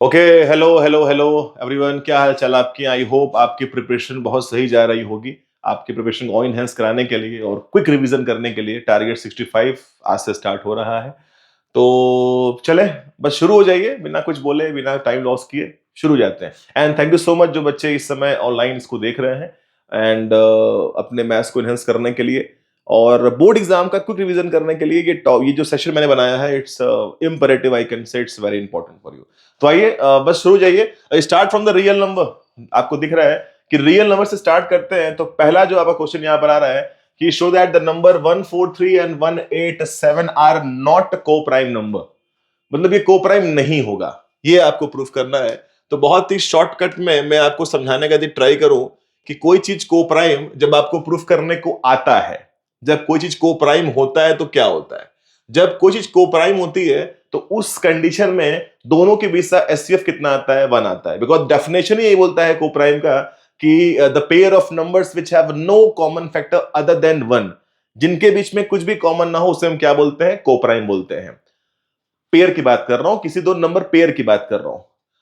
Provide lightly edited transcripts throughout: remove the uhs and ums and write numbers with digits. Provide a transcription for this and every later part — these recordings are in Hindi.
Okay. Hello hello hello everyone, क्या हाल चाल आपकी। आई होप आपकी प्रिपरेशन बहुत सही जा रही होगी। आपकी प्रिपरेशन को इनहेंस कराने के लिए और क्विक रिवीजन करने के लिए टारगेट 65 आज से स्टार्ट हो रहा है। तो चले, बस शुरू हो जाइए, बिना कुछ बोले, बिना टाइम लॉस किए शुरू हो जाते हैं। And thank you so much जो बच्चे इस समय ऑनलाइन इसको देख रहे हैं एंड अपने मैथ्स को इनहेंस करने के लिए और बोर्ड एग्जाम का क्विक रिवीजन करने के लिए ये जो सेशन मैंने बनाया है, it's imperative, I can say it's very important for you. तो आइए, बस शुरू जाइए। Start from the real number. आपको दिख रहा है कि रियल नंबर से स्टार्ट करते हैं। तो पहला जो आपका क्वेश्चन यहाँ पर आ रहा है कि show that the number 143 and 187 are not coprime number. मतलब ये को प्राइम नहीं होगा, ये आपको प्रूफ करना है। तो बहुत ही शॉर्टकट में मैं आपको समझाने का ट्राई करूं कि कोई चीज को प्राइम जब आपको प्रूफ करने को आता है, जब कोई चीज को प्राइम होता है तो क्या होता है। जब कोई चीज को प्राइम होती है तो उस कंडीशन में दोनों के बीच का एचसीएफ कितना आता है, 1 आता है। बिकॉज डेफिनेशन ही यही बोलता है को प्राइम का कि the pair of numbers which have no common factor other than 1, जिनके बीच में कुछ भी कॉमन ना हो उसे हम क्या बोलते हैं, को प्राइम बोलते हैं। पेयर की बात कर रहा हूं, किसी दो नंबर पेयर की बात कर रहा हूं।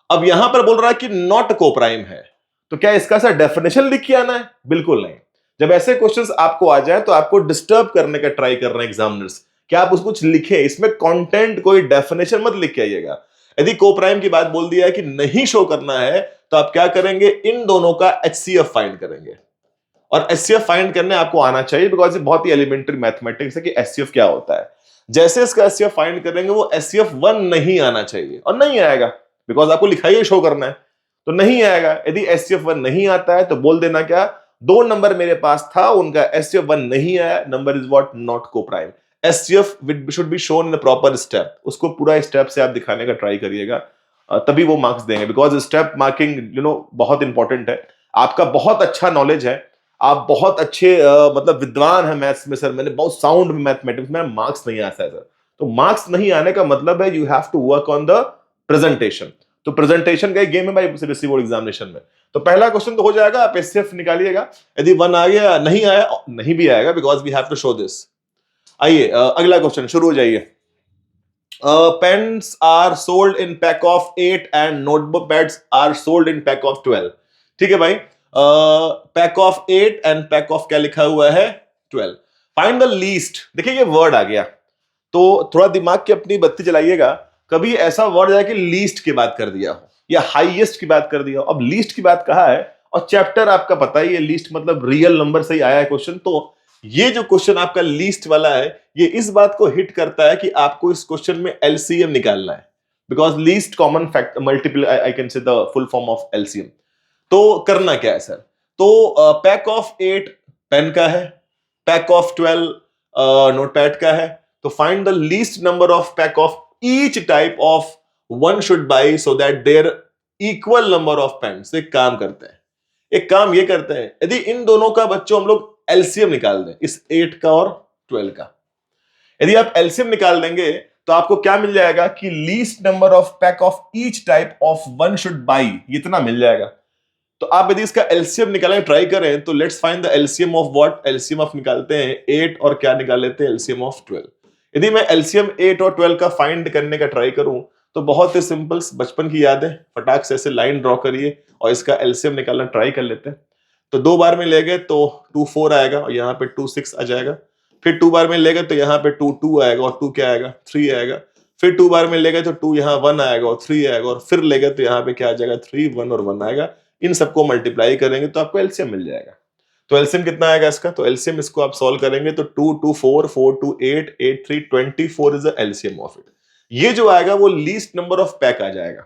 अब यहां पर बोल रहा है कि नॉट को प्राइम है, तो क्या इसका सा डेफिनेशन लिख के आना है? बिल्कुल नहीं। जब ऐसे क्वेश्चंस आपको आ जाए तो आपको डिस्टर्ब करने का ट्राई कर रहे हैं एग्जामिनर्स, क्या आप उसको कुछ लिखे, इसमें कंटेंट कोई डेफिनेशन मत लिख के आइएगा। यदि को प्राइम की बात बोल दिया है कि नहीं शो करना है तो आप क्या करेंगे, इन दोनों का एचसीएफ फाइंड करेंगे। और एचसीएफ फाइंड करने आपको आना चाहिए, बिकॉज ये बहुत ही एलिमेंट्री मैथमेटिक्स है कि एचसीएफ क्या होता है। जैसे इसका एचसीएफ फाइंड करेंगे वो एचसीएफ 1 नहीं आना चाहिए, और नहीं आएगा बिकॉज आपको लिखाई शो करना है, तो नहीं आएगा। यदि एचसीएफ 1 नहीं आता है तो बोल देना क्या, दो नंबर मेरे पास था, उनका एचसीएफ 1 नहीं आया, नंबर इज व्हाट, नॉट को prime. HCF should be shown in proper step, उसको पूरा स्टेप से आप दिखाने का ट्राई करिएगा, तभी वो मार्क्स देंगे। बिकॉज स्टेप मार्किंग बहुत इंपॉर्टेंट है। आपका बहुत अच्छा नॉलेज है, आप बहुत अच्छे मतलब विद्वान हैं मैथ्स में, सर मैंने बहुत साउंड में मैथमेटिक्स में, मार्क्स नहीं आता है सर। तो मार्क्स नहीं आने का मतलब है you have to work on the presentation. तो प्रेजेंटेशन का एक गेम है भाई सीबीएसई बोर्ड एग्जामिनेशन में। तो पहला क्वेश्चन तो हो जाएगा, आप एचसीएफ निकालिएगा। यदि 1 आ गया, नहीं आया, नहीं भी आएगा because we have to show this. आइए, अगला क्वेश्चन शुरू हो जाइए। Pens are sold in pack of 8 and notebook pads are sold in pack of 12। ठीक है भाई, pack of 8 and pack of क्या लिखा हुआ है, 12। Find the least. देखिए ये वर्ड आ गया, तो थोड़ा दिमाग की अपनी बत्ती जलाइएगा। कभी ऐसा वर्ड आया कि लीस्ट की बात कर दिया हो या हाईएस्ट की बात कर दिया हो, अब लीस्ट की बात कहा है और चैप्टर आपका पता ही है, लीस्ट मतलब रियल नंबर से ही आया है क्वेश्चन। तो ये जो क्वेश्चन आपका लीस्ट वाला है, ये इस बात को हिट करता है कि आपको इस क्वेश्चन में एलसीएम निकालना है। Because least common factor multiple, I can say the full form of LCM. तो करना क्या है सर, तो पैक ऑफ 8 पेन का है, पैक ऑफ 12 नोटपैड का है। तो find the least number of pack of each type of one should buy so that there equal number of pens. एक काम करते हैं, एक काम ये करते हैं, यदि इन दोनों का बच्चों हम लोग एलसीएम निकाल दें, इस 8 का और 12 का, यदि आप एलसीएम निकाल देंगे तो आपको क्या मिल जाएगा कि least number of pack of each type of one should by, इतना मिल जाएगा। तो आप यदि इसका एलसीएम निकालने ट्राई करें तो let's find the LCM of what, LCM of निकालते हैं 8 और क्या निकाल लेते हैं, एलसीएम ऑफ 12। यदि मैं एलसीएम 8 और 12 का फाइंड करने का ट्राई करूं तो बहुत ही सिंपल, बचपन की याद है, फटाक से ऐसे लाइन ड्रॉ करिए और इसका एलसीएम निकालना ट्राई कर लेते हैं। तो 2 बार में ले गए तो 2 4 आएगा और यहाँ पे 2 6 आ जाएगा। फिर 2 बार में ले गए तो यहाँ पे 2 2 आएगा और 2 क्या आएगा, 3 आएगा। फिर 2 बार में ले गए तो 2 यहाँ 1 आएगा और 3 आएगा, और फिर ले गए तो यहाँ पे क्या आ जाएगा, 3 1 और 1 आएगा। इन सबको मल्टीप्लाई करेंगे तो आपको एलसीएम मिल जाएगा। तो एलसीएम कितना आएगा इसका, तो एलसीएम इसको आप सॉल्व करेंगे तो 2 2 4 4 2 8 8 3 24 is the LCM of it. ये जो आएगा वो लीस्ट नंबर ऑफ पैक आ जाएगा।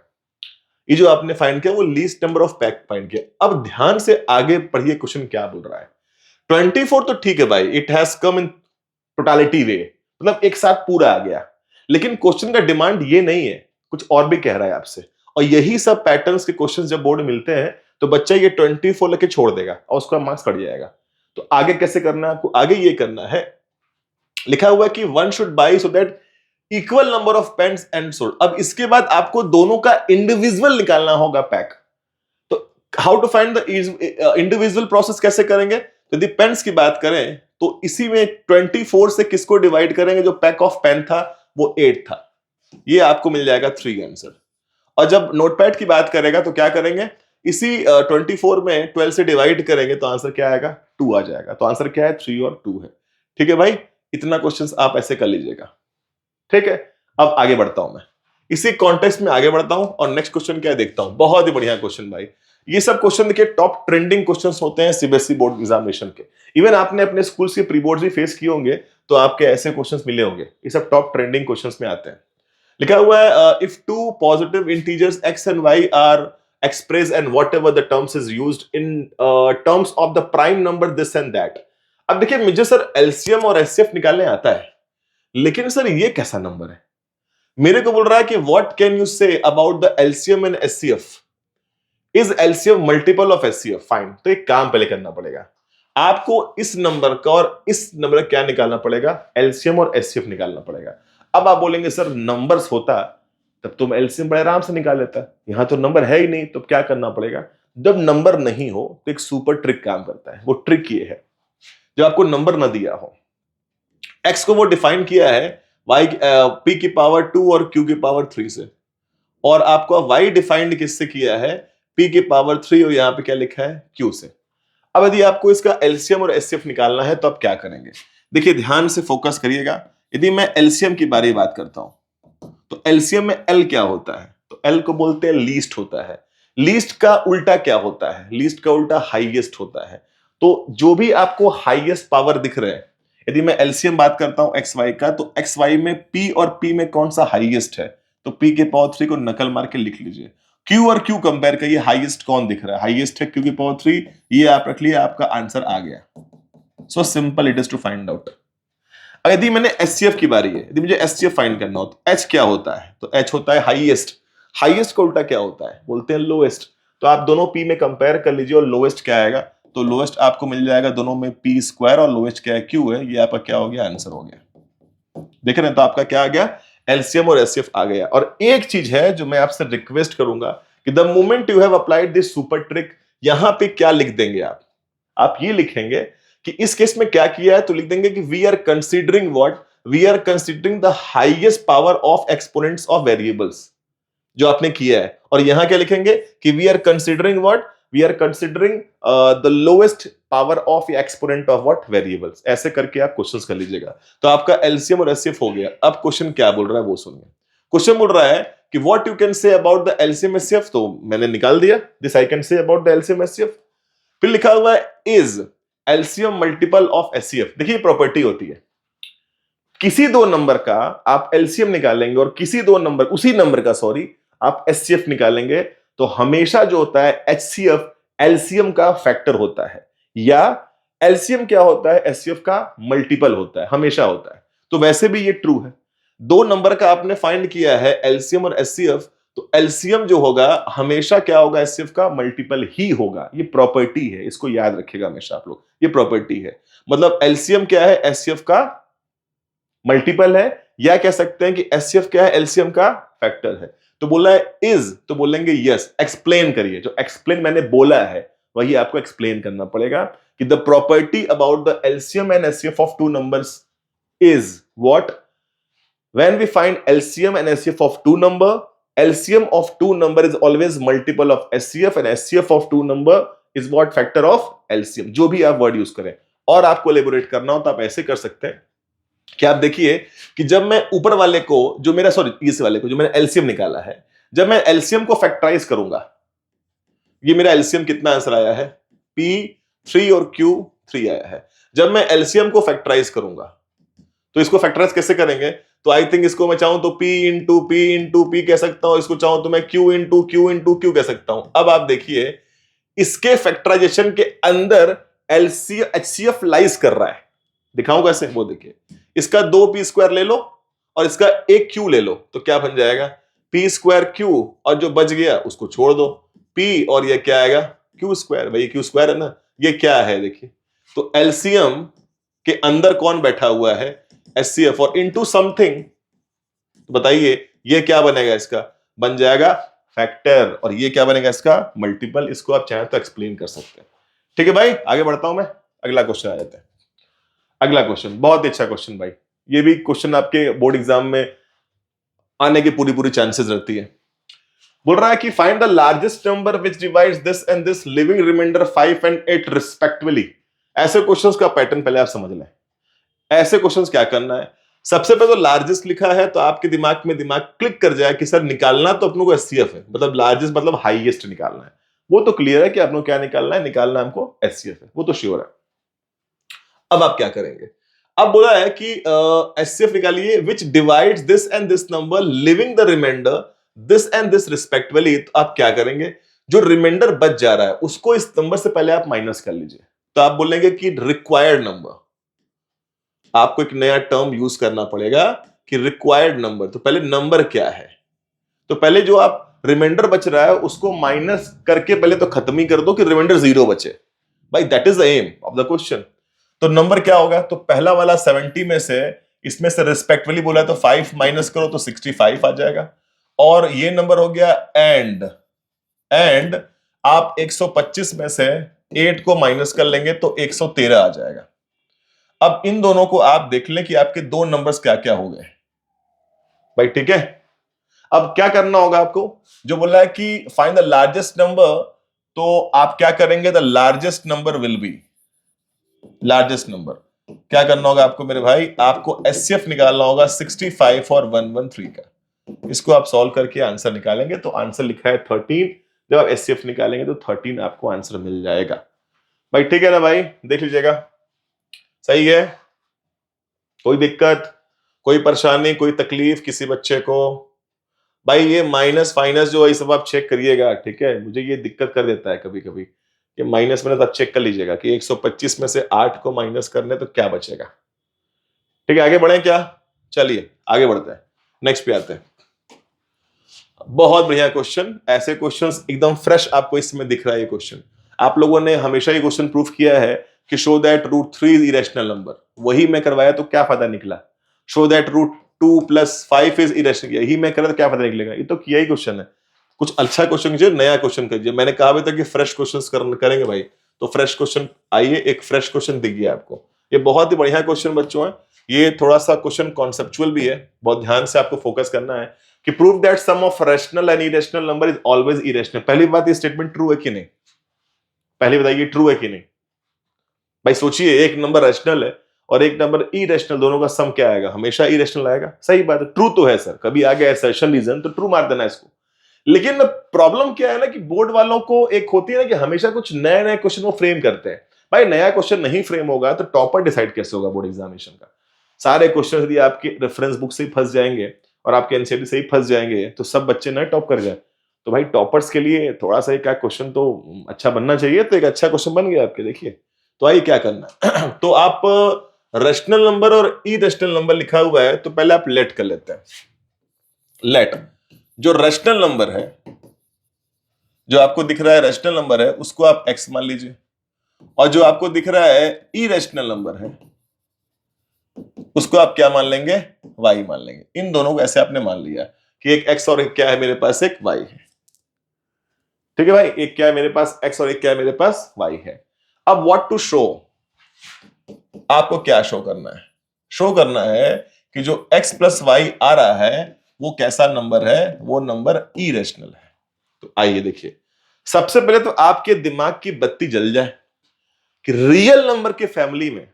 ये जो आपने फाइंड किया वो least number of pack find किया। अब ध्यान से आगे पढ़िए, क्वेश्चन क्या बोल रहा है। 24 तो ठीक है भाई, it has come in totality way, मतलब एक साथ पूरा आ गया। लेकिन क्वेश्चन का डिमांड ये नहीं है, कुछ और भी कह रहा है आपसे। और यही सब पैटर्न्स के क्वेश्चंस जब बोर्ड में मिलते हैं तो बच्चा ये 24 लेके छोड़ देगा और उसका मार्क्स कट जाएगा। तो आगे कैसे करना है आपको, आगे ये करना है, लिखा हुआ है कि one should buy so that equal number of pens and sold. अब इसके बाद आपको दोनों का इंडिविजुअल निकालना होगा पैक। तो how to find the individual process कैसे करेंगे, तो यदि पेन्स की बात करें तो इसी में 24 से किसको डिवाइड करेंगे, जो पैक ऑफ पेन था वो 8 था, ये आपको मिल जाएगा 3 आंसर। और जब नोटपैड की बात करेगा तो क्या करेंगे, इसी 24 में 12 से डिवाइड करेंगे तो आंसर क्या आएगा, 2 आ जाएगा। तो आंसर क्या है, 3 और 2 है। ठीक है भाई, इतना क्वेश्चंस आप ऐसे कर लीजिएगा। ठीक है, अब आगे बढ़ता हूं मैं, इसी कॉन्टेक्स्ट में आगे बढ़ता हूं और नेक्स्ट क्वेश्चन क्या है देखता हूं। बहुत ही बढ़िया क्वेश्चन भाई, ये सब क्वेश्चन देखिए टॉप ट्रेंडिंग क्वेश्चंस होते हैं सीबीएसई बोर्ड एग्जामिनेशन के। इवन आपने अपने स्कूल्स के प्री बोर्ड भी फेस किए होंगे तो आपके ऐसे क्वेश्चंस मिले होंगे, ये सब टॉप ट्रेंडिंग क्वेश्चंस में आते हैं। लिखा हुआ है if two positive integers x and y are express and whatever the terms is used in terms of the prime number this and that। अब देखिए मुझे सर एलसीएम और एचसीएफ निकालने आता है, लेकिन सर ये कैसा नंबर है। मेरे को बोल रहा है कि what can you say about the LCM and HCF, is LCM multiple of HCF. Fine, तो एक काम पहले करना पड़ेगा, आपको इस नंबर का और इस नंबर का क्या निकालना पड़ेगा, एलसीएम और एचसीएफ निकालना पड़ेगा। अब आप बोलेंगे सर नंबर्स होता तब तुम एलसीएम बड़े आराम से निकाल लेता, यहां तो नंबर है ही नहीं, तो क्या करना पड़ेगा। जब नंबर नहीं हो तो एक सुपर ट्रिक काम करता है, वो ट्रिक ये है, जब आपको नंबर ना दिया हो, एक्स को वो डिफाइन किया है वाई पी की पावर 2 और क्यू की पावर 3 से, और आपको वाई डिफाइंड किससे किया है, पी की पावर 3 और यहां पे क्या लिखा है, क्यू से। अब यदि आपको इसका एलसीएम और एचसीएफ निकालना है तो आप क्या करेंगे, देखिए ध्यान से फोकस करिएगा। यदि मैं एलसीएम की बारे में बात करता हूं तो एलसीएम में एल क्या होता है, तो एल को बोलते हैं लीस्ट होता है। लीस्ट का उल्टा क्या होता है, लीस्ट का उल्टा हाईएस्ट होता है। तो जो भी आपको हाईएस्ट पावर दिख रहे हैं, यदि मैं एलसीएम बात करता हूं एक्स वाई का, तो एक्स वाई में पी और पी में कौन सा हाईएस्ट है, तो पी के पावर 3 को नकल मार के लिख लीजिए। क्यू और क्यू कंपेयर करिए, हाईएस्ट कौन दिख रहा है, हाईएस्ट है क्यू की पावर 3, ये आप रख लिया, आपका आंसर आ गया। So simple it is to find out. यदि मैंने एचसीएफ की बारी है, यदि मुझे एचसीएफ फाइंड करना हो तो एच क्या होता है, तो एच होता है हाईएस्ट। हाईएस्ट का उल्टा क्या होता है, बोलते हैं लोएस्ट। तो आप दोनों पी में कंपेयर कर लीजिए और लोएस्ट क्या आएगा, तो लोएस्ट आपको मिल जाएगा दोनों में पी स्क्वायर और लोएस्ट क्या है, क्यू है। ये आपका क्या हो गया, आंसर हो गया। देख रहे हैं, तो आपका क्या आ गया, एलसीएम और एचसीएफ आ गया। और एक चीज है जो मैं आपसे रिक्वेस्ट करूंगा कि the moment you have applied this super trick, यहां पे क्या लिख देंगे आप ये लिखेंगे कि इस केस में क्या किया है, तो लिख देंगे कि we are considering what, we are considering the highest power of exponents of variables, जो आपने किया है। और यहां क्या लिखेंगे कि we are considering what, we are considering the lowest power of exponent of what, variables. ऐसे करके आप क्वेश्चंस कर लीजिएगा, तो आपका एलसीएम और एचसीएफ हो गया। अब क्वेश्चन क्या बोल रहा है वो सुनिए। क्वेश्चन बोल रहा है कि what you can say about the LCM HCF, तो मैंने निकाल दिया, this I can say about the LCM HCF. फिर लिखा हुआ है is LCM multiple of HCF. देखिए प्रॉपर्टी होती है, किसी दो नंबर का आप एलसीएम निकालेंगे और किसी दो नंबर, उसी नंबर का सॉरी, आप एचसीएफ निकालेंगे, तो हमेशा जो होता है एचसीएफ एलसीएम का फैक्टर होता है, या एलसीएम क्या होता है, एचसीएफ का मल्टीपल होता है, हमेशा होता है। तो वैसे भी ये ट्रू है, दो नंबर का आपने फाइंड किया है एलसीएम और एचसीएफ, तो एलसीएम जो होगा हमेशा क्या होगा, एचसीएफ का मल्टीपल ही होगा। ये प्रॉपर्टी है, इसको याद रखिएगा हमेशा आप लोग, ये प्रॉपर्टी है। मतलब एलसीएम क्या है, एचसीएफ का मल्टीपल है, या कह सकते हैं कि एचसीएफ क्या है, एलसीएम का फैक्टर है। तो बोला है इज, तो बोलेंगे यस। एक्सप्लेन करिए, जो एक्सप्लेन मैंने बोला है वही आपको एक्सप्लेन करना पड़ेगा कि the property about the LCM and HCF of two numbers is what, when we find LCM and HCF of two number, LCM of two number is always multiple of HCF and HCF of two number is what, factor of LCM। जो भी आप वर्ड यूज करें, और आपको एलेबोरेट करना हो तो आप ऐसे कर सकते हैं कि आप देखिए कि जब मैं ऊपर वाले को, जो मेरा सॉरी इस वाले को जो मैंने LCM निकाला है, जब मैं LCM को फैक्टराइज करूंगा, ये मेरा LCM कितना आंसर आया है, P3 और Q3 आया है। जब मैं LCM को फैक्टराइज करूंगा तो इसको फैक्टराइज कैसे करेंगे, तो आई थिंक इसको मैं चाहूं तो P इंटू P कह सकता हूं, इसको चाहूं तो मैं Q इंटू Q कह सकता हूं। अब आप देखिए इसके फैक्टराइजेशन के अंदर HCF लाइज कर रहा है, दिखाऊं कैसे, वो देखिए, इसका 2p² ले लो और इसका 1q ले लो, तो क्या बन जाएगा, p²q, और जो बच गया उसको छोड़ दो, p और ये क्या आएगा, q²। भाई q² है ना, ये क्या है देखिए, तो LCM के अंदर कौन बैठा हुआ है, HCF, और इनटू समथिंग, तो बताइए ये क्या बनेगा, इसका बन जाएगा फैक्टर, और ये क्या बनेगा, इसका मल्टीपल। इसको आप चाहें तो एक्सप्लेन कर सकते हैं। ठीक है भाई, आगे बढ़ता हूं मैं, अगला क्वेश्चन आ जाता है। अगला क्वेश्चन बहुत ही अच्छा क्वेश्चन भाई, ये भी क्वेश्चन आपके बोर्ड एग्जाम में आने की पूरी चांसेस रहती है। बोल रहा है कि find the largest number which divides this and this leaving remainder 5 and 8 respectively. ऐसे क्वेश्चंस का पैटर्न पहले आप समझ लें। ऐसे क्वेश्चंस क्या करना है, सबसे पहले तो लार्जेस्ट लिखा है तो आपके दिमाग में दिमाग क्लिक कर जाए कि सर निकालना तो अपनों को एचसीएफ है, मतलब लार्जेस्ट मतलब हाईएस्ट निकालना है। वो तो क्लियर है कि अपनों क्या निकालना है, निकालना हमको एचसीएफ है, वो तो श्योर है। अब आप क्या करेंगे, अब बोला है कि एचसीएफ निकालिए which divides this and this number leaving the remainder this and this respectively. तो आप क्या करेंगे, जो रिमाइंडर बच जा रहा है उसको इस नंबर से पहले आप माइनस कर लीजिए। तो आप बोलेंगे कि रिक्वायर्ड नंबर, आपको एक नया टर्म यूज करना पड़ेगा कि रिक्वायर्ड नंबर। तो पहले नंबर क्या है, तो पहले जो आप रिमाइंडर बच रहा है उसको माइनस करके पहले तो खत्म ही कर दो कि रिमाइंडर 0 बचे। भाई that is the aim of the question. तो नंबर क्या होगा, तो पहला वाला 70 में से इसमें से रिस्पेक्टफुली बोला तो 5 माइनस करो तो 65 आ जाएगा। और ये नंबर हो गया एंड आप 125 में से 8 को माइनस कर लेंगे तो 113 आ जाएगा। अब इन दोनों को आप देख लें कि आपके दो नंबर्स क्या क्या हो गए भाई, ठीक है। अब क्या करना होगा आपको, जो बोला है कि फाइंड द लार्जेस्ट नंबर, तो आप क्या करेंगे, the largest number will be, largest number क्या करना होगा आपको मेरे भाई, आपको एचसीएफ निकालना होगा 65 और 113 का। इसको आप सॉल्व करके आंसर निकालेंगे तो आंसर लिखा है 13। जब आप एचसीएफ निकालेंगे तो 13 आपको आंसर मिल जाएगा भाई, ठीक है ना भाई, देख लीजिएगा सही है। कोई दिक्कत, कोई परेशानी, कोई तकलीफ किसी बच्चे को? भाई ये माइनस फाइनस जो है सब आप चेक करिएगा, ठीक है। मुझे ये दिक्कत कर देता है कभी कभी कि माइनस में, तो आप चेक कर लीजिएगा कि 125 में से 8 को माइनस करने तो क्या बचेगा। ठीक है, आगे बढ़े क्या, चलिए आगे बढ़ते हैं, नेक्स्ट पे आते हैं। बहुत बढ़िया क्वेश्चन, ऐसे क्वेश्चंस एकदम फ्रेश आपको इसमें दिख रहा है। ये क्वेश्चन आप लोगों ने हमेशा ये क्वेश्चन प्रूफ किया है कि show that root 3 is irrational number, वही मैं करवाया तो क्या फायदा निकला। Show that root 2 + 5 is irrational, यही मैं करा तो क्या फायदा निकलेगा। ये तो किया ही क्वेश्चन है। कुछ अच्छा क्वेश्चन कीजिए, नया क्वेश्चन कीजिए। मैंने कहा अभी तक कि फ्रेश क्वेश्चन करेंगे भाई, तो फ्रेश क्वेश्चन आइए, एक फ्रेश क्वेश्चन दिख गया आपको। ये बहुत ही बढ़िया क्वेश्चन बच्चों है। ये थोड़ा सा क्वेश्चन कॉन्सेप्चुअल भी है, बहुत ध्यान से आपको फोकस करना है कि prove that sum of rational and irrational number is always irrational. पहली बात, ये स्टेटमेंट ट्रू है कि नहीं, पहले बताइए ट्रू है कि नहीं। भाई सोचिए, एक नंबर रैशनल है और एक नंबर इरेशनल, दोनों का सम क्या आएगा, हमेशा इरेशनल आएगा। सही बात है, ट्रू तो है सर, कभी आ गया असर्शन रीजन तो ट्रू मार देना इसको। लेकिन प्रॉब्लम क्या है ना कि बोर्ड वालों को एक होती है ना कि हमेशा कुछ नए नए क्वेश्चन वो फ्रेम करते हैं। भाई नया क्वेश्चन नहीं फ्रेम होगा तो टॉपर डिसाइड कैसे होगा बोर्ड एग्जामिनेशन का। सारे क्वेश्चन यदि आपके रेफरेंस बुक से ही फंस जाएंगे और आपके एनसीईआरटी से ही फंस जाएंगे तो सब बच्चे ना टॉप कर जाए। तो भाई टॉपर्स के लिए थोड़ा सा एक क्वेश्चन तो अच्छा बनना चाहिए, तो एक अच्छा क्वेश्चन बन गया आपके, देखिए। तो आइए क्या करना तो आप रैशनल नंबर और इरेशनल नंबर लिखा हुआ है तो पहले आप लेट कर लेते हैं। लेट, जो रैशनल नंबर है, जो आपको दिख रहा है रैशनल नंबर है, उसको आप x मान लीजिए, और जो आपको दिख रहा है इरेशनल नंबर है उसको आप क्या मान लेंगे, y मान लेंगे। इन दोनों को ऐसे आपने मान लिया कि एक x और एक क्या है मेरे पास, एक y है। ठीक है भाई, एक क्या है मेरे पास x और एक क्या है मेरे पास y है। अब व्हाट टू शो, आपको क्या शो करना है, शो करना है कि जो x + y आ रहा है वो कैसा नंबर है, वो नंबर इरेशनल है। तो आइए देखिए, सबसे पहले तो आपके दिमाग की बत्ती जल जाए कि रियल नंबर के फैमिली में,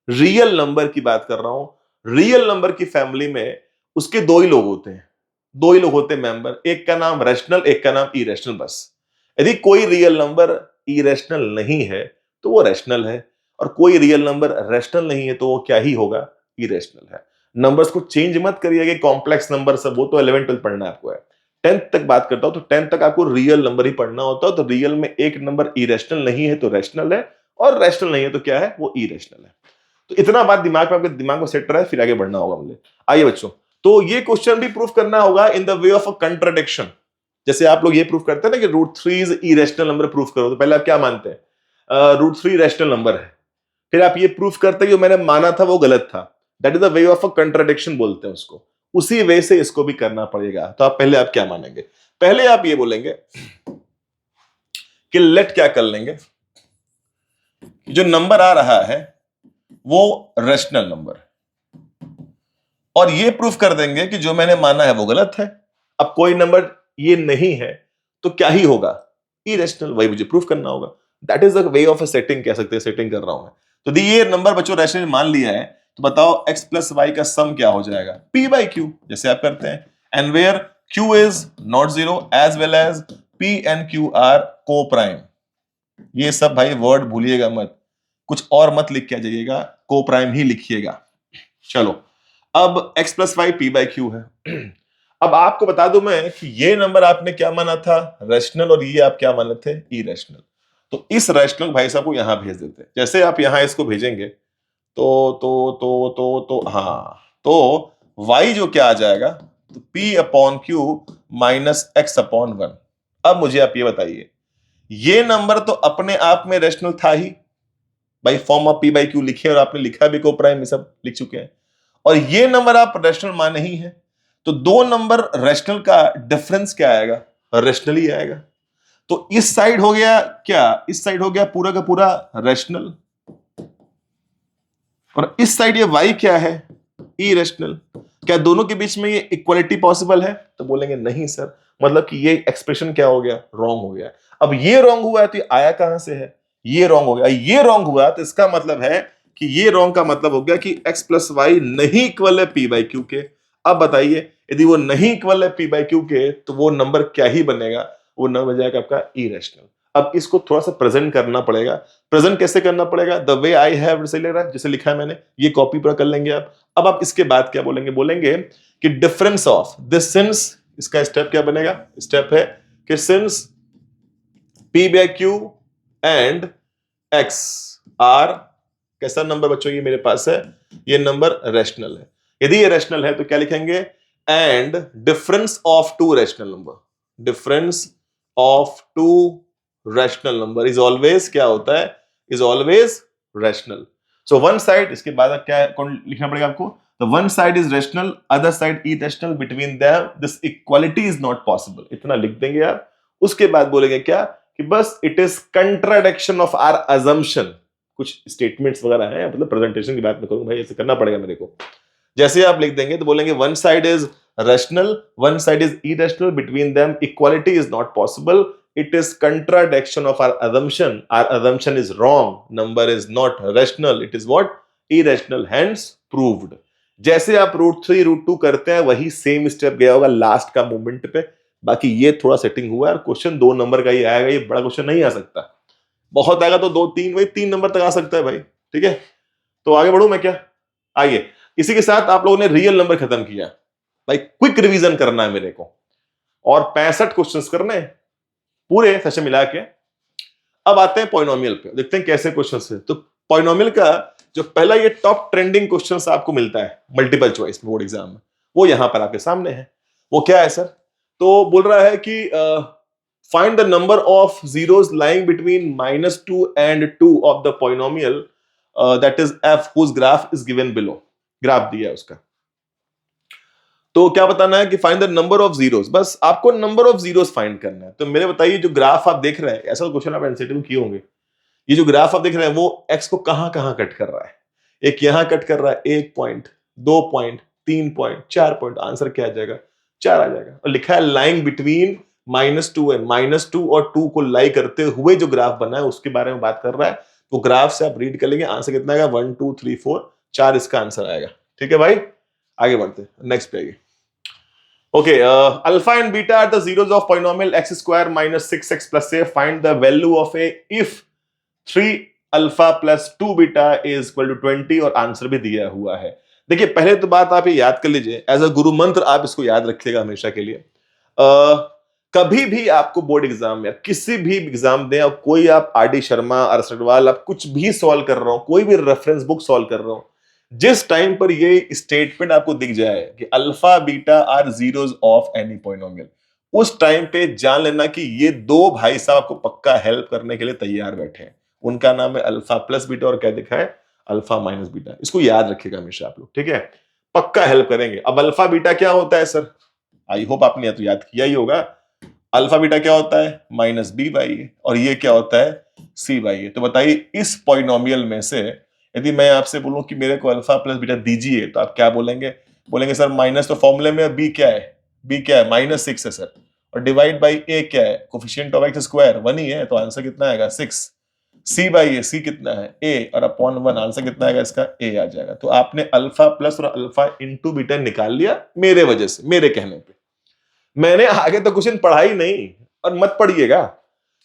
रियल नंबर की बात कर रहा हूं, रियल नंबर की फैमिली में उसके दो ही लोग होते हैं, दो ही लोग होते हैं मेंबर, एक का नाम रैशनल, एक का नाम इरेशनल। बस यदि कोई रियल नंबर इरेशनल नहीं है तो वो रैशनल है, और कोई रियल नंबर रैशनल नहीं है तो वो क्या ही होगा, इरेशनल है। नंबर्स को चेंज मत करिए कि कॉम्प्लेक्स नंबर सब, वो तो 11th 12th पढ़ना है आपको है। 10th तक बात करता हूं तो 10th तक आपको रियल नंबर ही पढ़ना होता है। तो रियल में एक नंबर इरेशनल नहीं है तो रैशनल है, और रैशनल नहीं है तो क्या है, वो इरेशनल है। तो इतना बात दिमाग में, आपके दिमाग में सेट रहा है, फिर आगे बढ़ना होगा मुझे। आइए बच्चों, तो ये क्वेश्चन भी प्रूफ करना होगा in the way of a contradiction. जैसे आप लोग ये प्रूफ करते हैं ना कि √3 इज इरेशनल नंबर, प्रूफ करो तो पहले आप क्या मानते हैं, √3 रैशनल नंबर है, फिर आप ये प्रूफ करते हैं कि जो मैंने माना था वो गलत था। That is the way of a contradiction बोलते हैं उसको। उसी वे से इसको भी करना पड़ेगा। तो आप पहले आप क्या मानेंगे, पहले आप ये बोलेंगे कि लेट क्या कर लेंगे, जो नंबर आ रहा है वो रैशनल नंबर, और ये प्रूफ कर देंगे कि जो मैंने माना है वो गलत है। अब कोई नंबर ये नहीं है तो क्या ही होगा, इरेशनल, वही मुझे प्रूफ करना होगा। That is the way of a setting, कह सकते हैं सेटिंग कर रहा हूं मैं। तो ये नंबर बच्चों रैशनल मान लिया है, तो बताओ x प्लस वाई का सम क्या हो जाएगा, p बाई क्यू, जैसे आप करते हैं, and where q is not zero as well as p and q are coprime. ये सब भाई वर्ड भूलिएगा मत, कुछ और मत लिख के आ जाइएगा, को प्राइम ही लिखिएगा। चलो अब x plus y p by q है। अब आपको बता दूं मैं कि ये नंबर आपने क्या माना था, रैशनल, और ये आप क्या माने थे, इरेशनल। तो इस रैशनल भाई साहब को यहां भेज देते हैं। जैसे आप यहां इसको भेजेंगे तो हाँ, तो y जो क्या आ जाएगा, तो p upon Q minus x upon one. अब मुझे आप ये बताइए, ये नंबर तो अपने आप में रैशनल था ही भाई, form of p by Q लिखे और आपने लिखा भी को प्राइम, ये सब लिख चुके हैं, और ये नंबर आप रैशनल माने ही है, तो दो नंबर रैशनल का डिफरेंस क्या आएगा, रैशनल ही आएगा। तो इस साइड हो गया क्या, इस साइड हो गया पूरा का पूरा रैशनल, और इस साइड ये y क्या है, इरेशनल। क्या दोनों के बीच में ये इक्वलिटी पॉसिबल है, तो बोलेंगे नहीं सर, मतलब कि ये एक्सप्रेशन क्या हो गया, रॉन्ग हो गया। अब ये रॉन्ग हुआ है तो ये आया कहां से है, ये रॉन्ग हो गया। ये रॉन्ग हुआ तो इसका मतलब है कि ये रॉन्ग का मतलब हो गया कि x प्लस वाई नहीं इक्वल है p बाई क्यू के। अब बताइए, यदि वो नहीं इक्वल है p बाई क्यू के, तो वो नंबर क्या ही बनेगा, वो नंबर बन जाएगा आपका इरेशनल। अब इसको थोड़ा सा प्रेजेंट करना पड़ेगा। प्रेजेंट कैसे करना पड़ेगा, द वे आई हैव, जैसे ले रहा है, जैसे लिखा है मैंने, ये कॉपी पूरा कर लेंगे आप। अब आप इसके बाद क्या बोलेंगे, बोलेंगे कि डिफरेंस ऑफ दिस, सिंस, इसका स्टेप क्या बनेगा, स्टेप है कि since p by q and x are, कैसा नंबर बच्चों ये मेरे पास है, ये नंबर रैशनल है। यदि ये रैशनल है तो क्या लिखेंगे, and difference of to rational number, difference of to rational number is always क्या होता है, is always rational. So one side, इसके बाद क्या कौन लिखना पड़ेगा आपको, the one side is rational, other side irrational, between them this equality is not possible. इतना लिख देंगे आप। उसके बाद बोलेंगे क्या कि बस it is contradiction of our assumption. कुछ स्टेटमेंट्स वगैरह हैं, मतलब प्रेजेंटेशन की बात मैं करूंगा भाई, ऐसे करना पड़ेगा मेरे को। जैसे आप लिख देंगे तो बोलेंगे one side is rational, one side is irrational, between them equality is not possible, it is contradiction of our assumption is wrong, number is not rational, it is what, irrational, hence proved। जैसे आप √3 √2 करते हैं वही सेम स्टेप गया होगा लास्ट का मोमेंट पे। बाकी ये थोड़ा सेटिंग हुआ है, और क्वेश्चन 2 नंबर का ही आएगा, ये बड़ा क्वेश्चन नहीं आ सकता, बहुत आएगा तो 2 3 वही 3 नंबर तक आ सकता है भाई, ठीक है। तो आगे बढ़ू मैं क्या, आइए, इसी के साथ आप लोगों ने रियल नंबर खत्म किया भाई। क्विक रिवीजन करना है मेरे को, और 65 क्वेश्चंस करने हैं पूरे सेशन मिला के। अब आते हैं पॉलिनोमियल पे, देखते हैं कैसे क्वेश्चंस है। तो पॉलिनोमियल का जो पहला ये टॉप ट्रेंडिंग क्वेश्चंस आपको मिलता है मल्टीपल चॉइस बोर्ड एग्जाम में, वो यहां पर आपके सामने है। वो क्या है सर, तो बोल रहा है कि find the number of zeros lying between -2 and 2 of the polynomial that is f whose graph is given below. Graph दिया है उसका, तो क्या बताना है कि find the number of zeros, बस आपको नंबर ऑफ जीरोस फाइंड करना है। तो मेरे बताइए, जो ग्राफ आप देख रहे हैं, ऐसा क्वेश्चन आप एनसीईआरटी में किए होंगे, ये जो ग्राफ आप देख रहे हैं वो x को कहां कहां कट कर रहा है, एक यहां कट कर रहा है 1 point, 2 point, 3 point, 4 point, answer क्या आ जाएगा, 4 आ जाएगा। और लिखा है लाइंग बिटवीन -2 है, -2 और 2 को लाई करते हुए जो ग्राफ बना है उसके बारे में बात कर रहा है। तो ग्राफ से आप रीड कर लेंगे, आंसर कितना आएगा, 1 2 3 4 4 इसका आंसर आएगा। ठीक है भाई, आगे बढ़ते हैं नेक्स्ट पे आइए। Okay, alpha and beta are the zeros of polynomial x square minus 6x plus a. Find the value of a if 3 alpha plus 2 beta is equal to 20, और आंसर भी दिया हुआ है। देखिए, पहले तो बात आप ये याद कर लीजिए, एज अ गुरु मंत्र आप इसको याद रखिएगा हमेशा के लिए। कभी भी आपको बोर्ड एग्जाम में, किसी भी एग्जाम दें, और कोई आप आर डी शर्मा, अरसडवाल, आप कुछ भी सॉल्व कर रहा हो, कोई भी रेफरेंस बुक सॉल्व कर रहा हो, जिस टाइम पर ये स्टेटमेंट आपको दिख जाए कि alpha beta are zeros of any polynomial, उस टाइम पे जान लेना कि ये दो भाई साहब आपको पक्का हेल्प करने के लिए तैयार बैठे हैं। उनका नाम है अल्फा प्लस बीटा, और क्या दिखा है, अल्फा माइनस बीटा। इसको याद रखिएगा हमेशा आप लोग, ठीक है, पक्का हेल्प करेंगे। अब अल्फा बीटा क्या होता है सर, आई होप आपने तो याद किया ही होगा। अल्फा बीटा क्या होता है, माइनस बी बाई ए, और ये क्या होता है, सी बाई ए। तो बताइए, इस पॉलिनोमियल में से यदि मैं आपसे बोलूं कि मेरे को अल्फा प्लस बीटा दीजिए, तो आप क्या बोलेंगे, बोलेंगे सर माइनस तो फॉर्मूले में, बी क्या है, बी क्या है, -6 है सर, और डिवाइड बाई ए क्या है, कोफिशिएंट ऑफ एक्स स्क्वायर 1 ही है, तो आंसर कितना आएगा 6। सी बाई ए, सी कितना है ए, और अपॉन 1, आंसर कितना आएगा इसका ए आ जाएगा। तो आपने अल्फा प्लस और अल्फा इंटू बीटा निकाल लिया मेरे वजह से, मेरे कहने पे। मैंने आगे तो क्वेश्चन पढ़ा ही नहीं, और मत पढ़िएगा।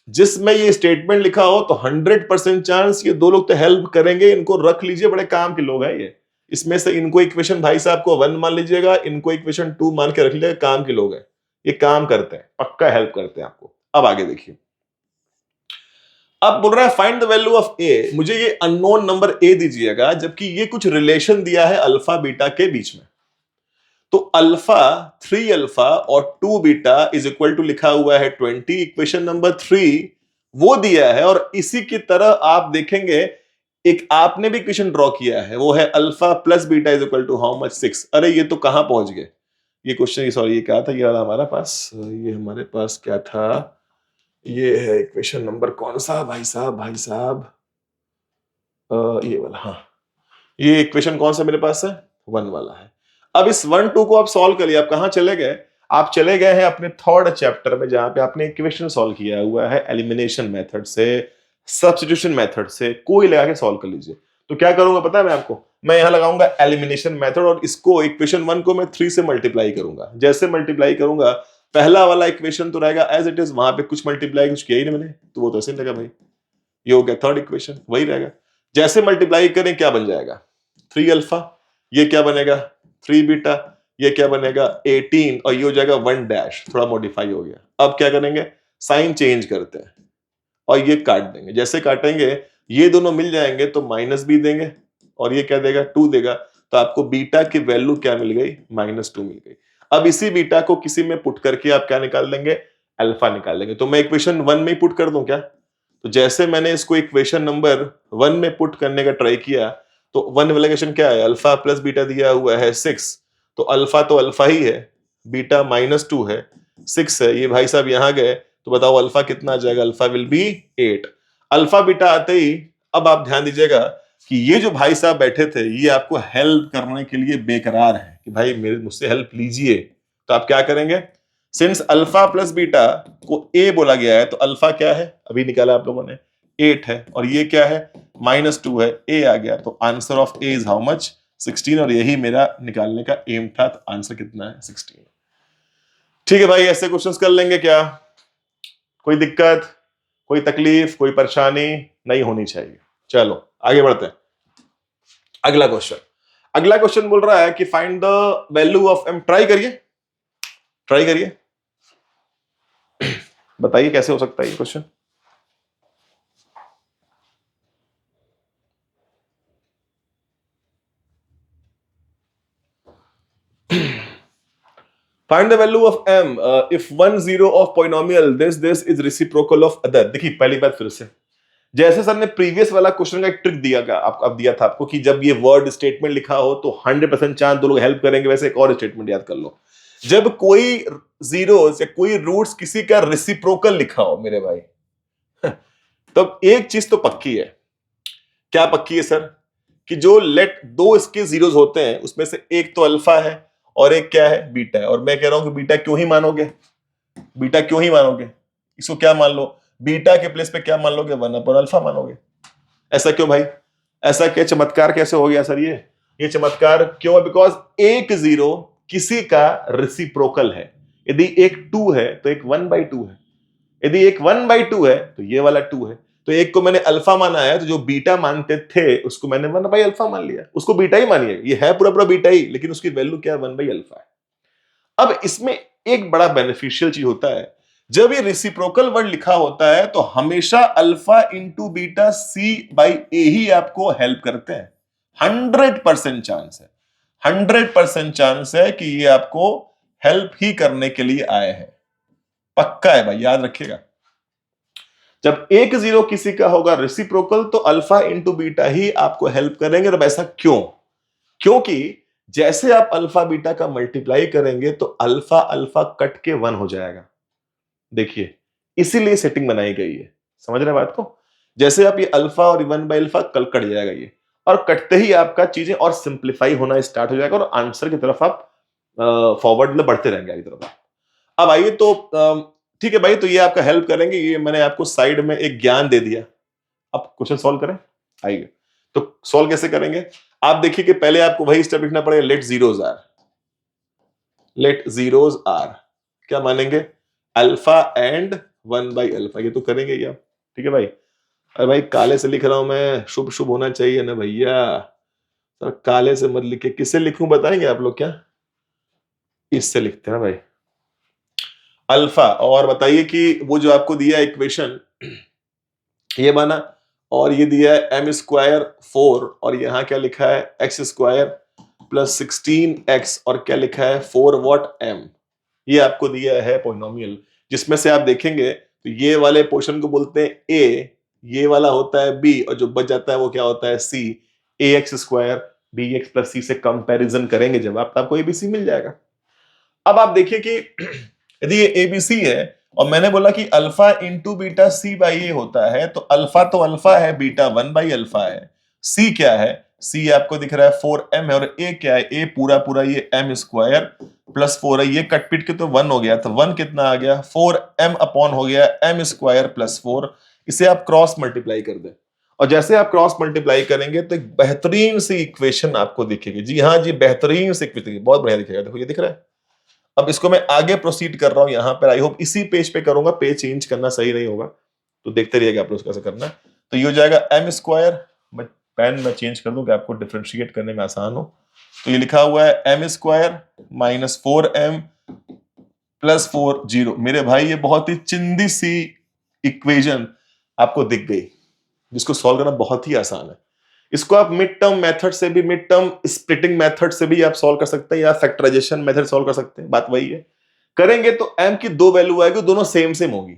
जिसमें ये स्टेटमेंट लिखा हो तो 100% चांस ये दो लोग तो हेल्प करेंगे, इनको रख लीजिए, बड़े काम के लोग हैं ये। इसमें से इनको इक्वेशन भाई साहब को 1 मान लीजिएगा, इनको इक्वेशन 2 मान के रख लीजिएगा, काम के लोग हैं ये, काम करते हैं, पक्का हेल्प करते हैं आपको। अब आगे देखिए, अब बोल रहा है फाइंड द वैल्यू ऑफ ए, मुझे ये अननोन नंबर ए दीजिएगा, जबकि ये कुछ रिलेशन दिया है अल्फा बीटा के बीच में। तो अल्फा 3 अल्फा और 2 बीटा इज इक्वल टू लिखा हुआ है 20, इक्वेशन नंबर 3 वो दिया है। और इसी की तरह आप देखेंगे एक आपने भी इक्वेशन ड्रॉ किया है, वो है alpha plus beta is equal to how much 6। अरे ये तो कहां पहुंच गए ये क्वेश्चन, सॉरी ये क्या था, ये वाला हमारा पास, ये हमारे पास क्या था, ये है इक्वेशन नंबर कौन सा भाई साहब, ये वाला, हाँ ये इक्वेशन कौन सा मेरे पास है, 1 वाला है। अब इस 1 2 को आप सॉल्व करिए। आप कहां चले गए, आप चले गए हैं अपने थर्ड चैप्टर में, जहां पे आपने इक्वेशन सॉल्व किया हुआ है एलिमिनेशन मेथड से, सब्स्टिट्यूशन मेथड से, कोई लगा के सॉल्व कर लीजिए। तो क्या करूंगा पता है मैं आपको, मैं यहां लगाऊंगा एलिमिनेशन मेथड, और इसको इक्वेशन 1 को मैं 3 से मल्टीप्लाई करूंगा। जैसे मल्टीप्लाई करूंगा, पहला वाला इक्वेशन तो रहेगा एज इट इज, वहां पे कुछ मल्टीप्लाई कुछ किया ही नहीं मैंने, तो वो तो ऐसे ही लगा भाई, ये हो गया थर्ड इक्वेशन, वही रहेगा। जैसे मल्टीप्लाई करें क्या बन जाएगा, 3 अल्फा, ये क्या बनेगा 3 बीटा, ये क्या बनेगा 18, और ये हो जाएगा 1 डैश, थोड़ा मॉडिफाई हो गया। अब क्या करेंगे, साइन चेंज करते हैं और ये काट देंगे। जैसे काटेंगे ये दोनों मिल जाएंगे तो माइनस भी देंगे, और ये क्या देगा 2 देगा, तो आपको बीटा की वैल्यू क्या मिल गई, -2 मिल गई। अब इसी बीटा को किसी में पुट करके आप क्या निकाल देंगे, अल्फा निकाल देंगे। तो मैं इक्वेशन 1 में ही पुट कर दूं क्या, तो जैसे मैंने इसको इक्वेशन नंबर 1 में पुट करने का ट्राई किया, तो 1 वाला इक्वेशन क्या है, अल्फा प्लस बीटा दिया हुआ है 6, तो अल्फा ही है, बीटा -2 है, 6 है, ये भाई साहब यहां गए, तो बताओ अल्फा कितना आ जाएगा, alpha will be 8। Alpha beta आते ही अब आप ध्यान दीजिएगा कि ये जो भाई साहब बैठे थे, ये आपको हेल्प करने के लिए बेकरार है कि भाई मेरे मुझसे हेल्प लीजिए। तो आप क्या करेंगे, सिंस अल्फा प्लस बीटा को ए बोला गया है, तो अल्फा क्या है अभी निकाला आप लोगों ने 8 है, और ये क्या है -2 है, ए आ गया, तो answer of A is how much 16, और यही मेरा निकालने का एम था। तो आंसर कितना है 16। ठीक है भाई, ऐसे क्वेश्चंस कर लेंगे क्या, कोई दिक्कत, कोई तकलीफ, कोई परेशानी नहीं होनी चाहिए। चलो आगे बढ़ते हैं। अगला क्वेश्चन बोल रहा है कि find the value of m. Try करिए बताइए कैसे हो सकता है ये question. Find the value of m if 1 0 of polynomial this is reciprocal of other। देखिए पहली बात फिर से, जैसे सर ने प्रीवियस वाला क्वेश्चन का एक ट्रिक दिया था आपको कि जब ये वर्ड स्टेटमेंट लिखा हो तो 100% चांस दो लोग हेल्प करेंगे, वैसे एक और स्टेटमेंट याद कर लो। जब कोई जीरोस या कोई रूट्स किसी का रेसिप्रोकल लिखा हो मेरे भाई, तब एक चीज तो पक्की है। क्या पक्की है सर, कि जो दो इसके जीरोस होते हैं उसमें से एक तो अल्फा है और एक क्या है बीटा है। और मैं कह रहा हूं कि बीटा क्यों ही मानोगे, इसको क्या मान लो, बीटा के प्लेस पे क्या मान लोगे 1 अल्फा मानोगे। ऐसा क्यों भाई, ऐसा क्या चमत्कार कैसे हो गया सर, ये चमत्कार क्यों है, बिकॉज एक जीरो किसी का रेसिप्रोकल है। यदि एक 2 है तो एक 1/2 है, यदि एक 1/2 है तो ये वाला 2 है। तो एक को मैंने अल्फा माना है, तो जो बीटा मानते थे उसको मैंने 1/अल्फा मान लिया, उसको बीटा ही मानिए, ये है पूरा बीटा ही, लेकिन उसकी वैल्यू क्या है 1/अल्फा है। अब इसमें एक बड़ा बेनिफिशियल चीज होता है, जब ये रेसिप्रोकल वर्ड लिखा होता है तो हमेशा अल्फा इंटू बीटा C/A ही आपको हेल्प करते हैं। 100% चांस है कि ये आपको हेल्प ही करने के लिए आए हैं, पक्का है भाई, याद रखिएगा। जब एक जीरो किसी का होगा रेसिप्रोकल तो अल्फा इंटू बीटा ही आपको हेल्प करेंगे। अब ऐसा क्यों, क्योंकि जैसे आप अल्फा बीटा का मल्टीप्लाई करेंगे तो अल्फा अल्फा कट के 1 हो जाएगा। देखिए इसीलिए सेटिंग बनाई गई है, समझ रहे बात को। जैसे आप ये अल्फा और 1/अल्फा कल कट जाएगा ये, और कटते ही आपका चीजें और सिंप्लीफाई होना स्टार्ट हो जाएगा और आंसर की तरफ आप फॉरवर्ड बढ़ते रहेंगे आगे तरफ। अब आइए तो ठीक है भाई, तो ये आपका हेल्प करेंगे, ये मैंने आपको साइड में एक ज्ञान दे दिया। अब क्वेश्चन सॉल्व करें, आइए। तो सॉल्व कैसे करेंगे, आप देखिए कि पहले आपको वही स्टेप लिखना पड़ेगा, let zeros are, let zeros are, क्या मानेंगे, अल्फा एंड 1/अल्फा, ये तो करेंगे ही आप, ठीक है भाई। अरे भाई काले से लिख रहा हूं मैं, शुभ शुभ होना चाहिए ना भैया, सर काले से मत लिखे, किससे लिखूं बताएंगे आप लोग क्या, इससे लिखते हैं ना भाई, अल्फा। और बताइए कि वो जो आपको दिया इक्वेशन ये बना, और ये दिया है एम स्क्वायर 4, और यहां क्या लिखा है एक्स स्क्वायर प्लस 16x, और क्या लिखा है 4 वॉट m, ये आपको दिया है पोलिनोमियल, जिसमें से आप देखेंगे तो ये वाले पोर्शन को बोलते हैं a, ये वाला होता है b, और जो बच जाता है वो क्या होता है c, ax square bx plus c से कंपैरिजन करेंगे जब आप, तो आपको abc मिल जाएगा। अब आप देखिए कि यदि ये एबीसी है और मैंने बोला कि alpha into beta C by A होता है, तो अल्फा तो अल्फा है, बीटा 1/अल्फा है, सी क्या है, सी आपको दिख रहा है 4m है, और ए क्या है, ए पूरा पूरा ये m स्क्वायर प्लस 4 है, ये कट पिट के तो 1 हो गया, तो 1 कितना आ गया 4m अपॉन हो गया m स्क्वायर प्लस 4, इसे आप क्रॉस मल्टीप्लाई कर दें, और जैसे आप क्रॉस मल्टीप्लाई करेंगे तो एक बेहतरीन सी इक्वेशन आपको दिखेगी, जी हाँ जी, बेहतरीन सी इक्वेशन, बहुत बढ़िया दिखेगा, देखो ये दिख रहा है। अब इसको मैं आगे प्रोसीड कर रहा हूं यहां पर, आई होप इसी पेज पे करूंगा, पेज चेंज करना सही नहीं होगा, तो देखते रहिएगा आप लोग कैसे करना है। तो ये हो जाएगा m स्क्वायर, मैं पेन में चेंज कर दूं कि आपको डिफरेंशिएट करने में आसान हो, तो ये लिखा हुआ है m square minus 4m plus 4 0, मेरे भाई ये बहुत ही चिंदी सी इक्वेशन आपको दिख गई, जिसको सॉल्व करना बहुत ही आसान है। इसको आप मिड टर्म मेथड से भी, मिड टर्म स्प्लिटिंग मेथड से भी आप सॉल्व कर सकते हैं, या फैक्टराइजेशन मेथड सॉल्व कर सकते हैं, बात वही है। करेंगे तो m की 2 वैल्यू आएगी, दोनों सेम सेम होगी,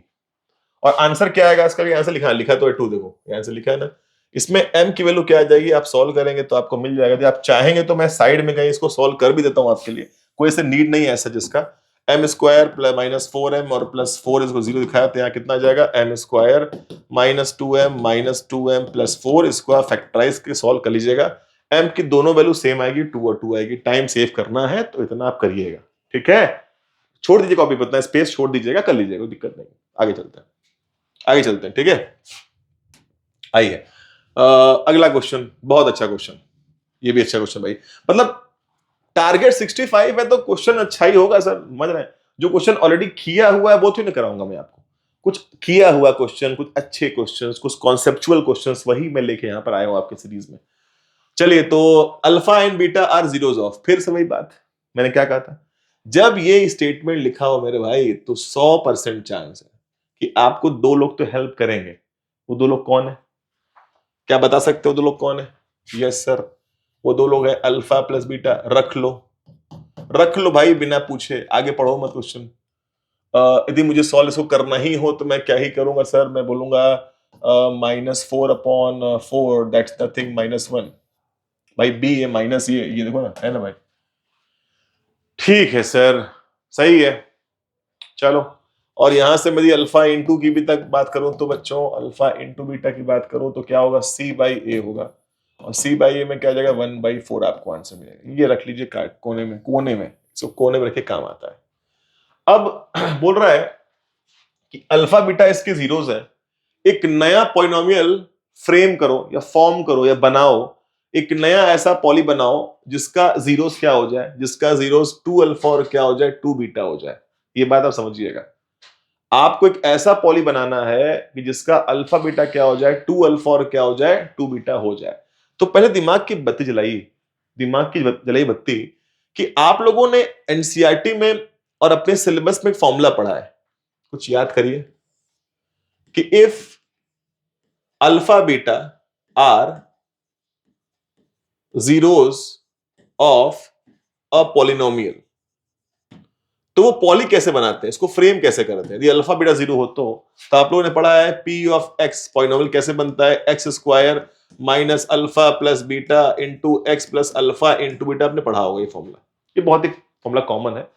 और आंसर क्या आएगा इसका, यहां से लिखा तो है 2, देखो यहां से लिखा है ना, इसमें m की वैल्यू क्या आ जाएगी, आप सॉल्व करेंगे तो आपको मिल जाएगा। यदि आप चाहेंगे तो मैं साइड में कहीं इसको सॉल्व कर भी देता हूं आपके लिए, कोई ऐसे नीड नहीं है ऐसा, जिसका m square plus minus 4m और प्लस 4 इसको 0 दिखाया, तो यहाँ कितना आ जाएगा m square minus 2m plus 4, इसको आप फैक्टराइज के सॉल्व कर लीजिएगा, m की दोनों वैल्यू सेम आएगी, 2 और 2 आएगी, टाइम सेव करना है तो इतना आप करिएगा, ठीक है। छोड़ दीजिए कॉपी पर, इतना स्पेस छोड़ दीजिएगा, कर लीजिएगा, दिक्कत नहीं, आगे चलते हैं, ठीक है। आइए अगला क्वेश्चन, बहुत अच्छा क्वेश्चन, ये भी अच्छा क्वेश्चन भाई, मतलब टारगेट 65 है तो क्वेश्चन अच्छा ही होगा सर, समझ रहे हैं, जो क्वेश्चन ऑलरेडी किया हुआ है वो तो नहीं कराऊंगा मैं आपको, कुछ किया हुआ क्वेश्चन, कुछ अच्छे क्वेश्चंस, कुछ कॉन्सेप्चुअल क्वेश्चंस, वही मैं लेके यहां पर आया हूं आपके सीरीज में। चलिए, तो alpha and beta are zeros of, फिर से वही बात, मैंने क्या कहा था, जब ये स्टेटमेंट लिखा हो मेरे भाई, तो 100% चांस है कि आपको दो लोग तो हेल्प करेंगे, वो दो लोग कौन है, क्या बता सकते हो दो लोग कौन है? यस सर, वो दो लोग है अल्फा प्लस बीटा, रख लो भाई बिना पूछे, आगे पढ़ो मत क्वेश्चन। यदि मुझे सॉल्व इसको करना ही हो तो मैं क्या ही करूंगा सर, मैं बोलूंगा -4/4 दैट्स नथिंग -1, भाई बी है माइनस, ये देखो ना, है ना भाई, ठीक है सर, सही है, चलो। और यहां से मेरी अल्फा इंटू की भी तक बात करूं तो बच्चों, अल्फा इंटू बीटा की बात करूं तो क्या होगा, c/a होगा, और c/a में क्या जाएगा 1/4, आपको आंसर मिलेगा, ये रख लीजिए कोने में इसको कोने में रखे काम आता है। अब बोल रहा है कि अल्फा बीटा इसके जीरोस है, एक नया पॉलिनोमियल फ्रेम करो या फॉर्म करो या बनाओ, एक नया ऐसा पॉली बनाओ जिसका जीरोस क्या हो जाए, जिसका जीरोस 2 अल्फा और क्या हो जाए 2 बीटा हो जाए। ये बात आप समझिएगा, आपको एक ऐसा पॉली बनाना है कि जिसका अल्फा बीटा क्या हो जाए 2 अल्फा और क्या हो जाए 2 बीटा हो जाए। तो पहले दिमाग की बत्ती जलाई बत्ती कि आप लोगों ने एनसीईआरटी में और अपने सिलेबस में एक फॉर्मूला पढ़ा है, कुछ याद करिए कि if alpha beta are zeros of a polynomial, तो वो पॉली कैसे बनाते हैं, इसको फ्रेम कैसे करते हैं। यदि अल्फा बीटा जीरो हो तो आप लोगों ने पढ़ा है पी ऑफ एक्स पॉलिनोमियल कैसे बनता है, x square minus alpha plus beta into x plus alpha into beta, आपने पढ़ा होगा ये फॉर्मूला, ये बहुत ही फॉर्मूला कॉमन है,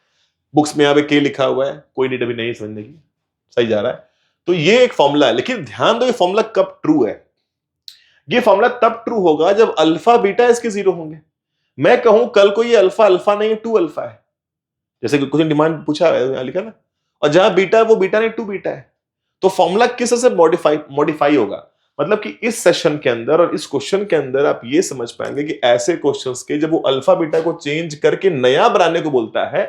बुक्स में यहाँ पे के लिखा हुआ है, कोई नीड अभी नहीं समझने की, सही जा रहा है। तो ये एक फॉर्मूला है, लेकिन ध्यान दो ये फॉर्मूला कब ट्रू है, ये फॉर्मूला तब ट्रू होगा जब अल्फा बीटा इसके जीरो होंगे। मैं कहूं कल को ये अल्फा अल्फा नहीं 2 अल्फा है, जैसे कि कुछ डिमांड पूछा है, लिखा ना और जहां बीटा है वो बीटा नहीं 2 बीटा है। तो फॉर्मूला किस से मॉडिफाई होगा, मतलब कि इस सेशन के अंदर और इस क्वेश्चन के अंदर आप ये समझ पाएंगे कि ऐसे क्वेश्चंस के जब वो अल्फा बीटा को चेंज करके नया बनाने को बोलता है,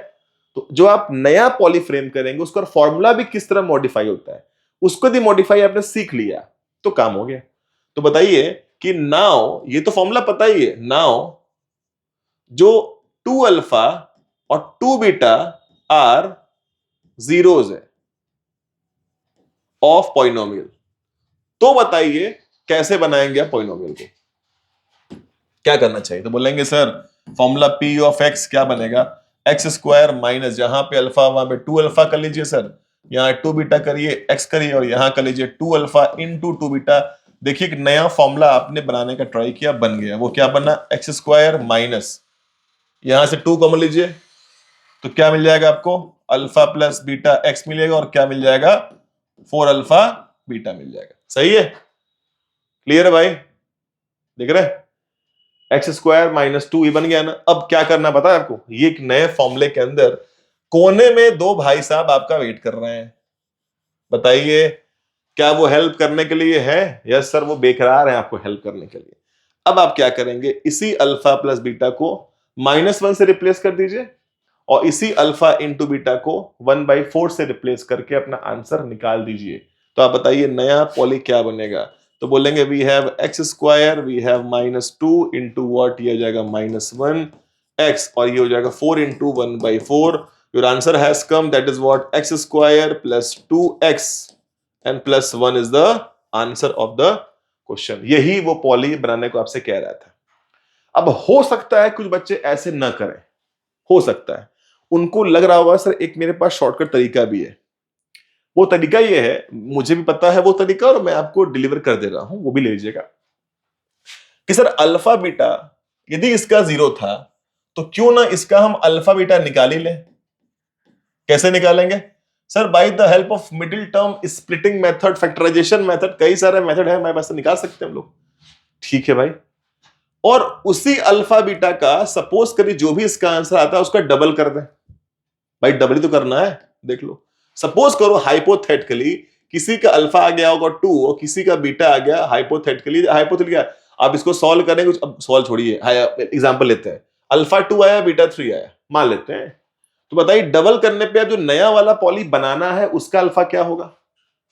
तो जो आप नया पॉलीफ्रेम करेंगे उसका फॉर्मूला भी किस तरह मॉडिफाई होता है, उसको भी मॉडिफाई आपने सीख लिया तो काम हो गया। तो बताइए कि नाउ, ये तो फॉर्मूला पता ही है, नाउ जो 2 अल्फा और 2 बीटा आर जीरोज है ऑफ पॉलिनोमियल, तो बताइए कैसे बनाएंगे आप पॉलिनोमियल को, क्या करना चाहिए। तो बोलेंगे sir formula P of x क्या बनेगा, एक्स स्क्वायर माइनस, जहां पे अल्फा वहां पे 2 अल्फा कर लीजिए सर, यहाँ 2 बीटा करिए, एक्स करिए, और यहां कर लीजिए 2 अल्फा इंटू 2 बीटा। देखिए एक नया फॉर्मूला आपने बनाने का ट्राई किया, बन गया। वो क्या बना, एक्स स्क्वायर माइनस, यहां से 2 कॉमन लीजिए तो क्या मिल जाएगा आपको, अल्फा प्लस बीटा एक्स मिलेगा, और क्या मिल जाएगा, 4 अल्फा बीटा मिल जाएगा। सही है, क्लियर है भाई, देख रहे हैं, एक्स स्क्वायर माइनस 2 बन गया ना। अब क्या करना पता है आपको, ये एक नए फॉर्मूले के अंदर कोने में 2 भाई साहब आपका वेट कर रहे हैं, बताइए क्या वो हेल्प करने के लिए है, यस सर वो बेकरार है आपको हेल्प करने के लिए। अब आप क्या करेंगे, इसी अल्फा प्लस बीटा को -1 से रिप्लेस कर दीजिए, और इसी अल्फा इंटू बीटा को 1/4 से रिप्लेस करके अपना आंसर निकाल दीजिए। तो आप बताइए नया पॉली क्या बनेगा। तो बोलेंगे we have x square, we have -2 into what, ये हो जाएगा -1 एक्स, और ये हो जाएगा 4 into 1/4। Your answer has come, that is what, x square plus 2x and plus 1 is the answer of the question. यही वो पॉली बनाने को आपसे कह रहा था। अब हो सकता है कुछ बच्चे ऐसे ना करें, हो सकता है उनको लग रहा होगा सर एक मेरे पास शॉर्टकट तरीका भी है। वो तरीका ये है, मुझे भी पता है वो तरीका, और मैं आपको डिलीवर कर दे रहा हूं, वो भी ले लीजिएगा, कि सर अल्फा बीटा यदि इसका 0 था तो क्यों ना इसका हम अल्फा बीटा निकाल ही लें। कैसे निकालेंगे sir, by the help of middle term splitting method, factorisation method, कई सारे मेथड है हमारे पास, निकाल सकते हैं हम लोग। ठीक है भाई, और उसी अल्फा बीटा का सपोज करिए जो भी इसका आंसर आता है उसका डबल कर दें। भाई डबल ही तो करना है, देख लो, सपोज करो हाइपोथेटिकली किसी का अल्फा आ गया होगा 2 और किसी का बीटा आ गया, हाइपोथेटिकली आप इसको सॉल्व करेंगे, अब सॉल्व छोड़िए, एग्जांपल लेते हैं, अल्फा 2 आया बीटा 3 आया, मान लेते हैं। तो बताइए डबल करने पे अब जो नया वाला पॉली बनाना है उसका अल्फा क्या होगा,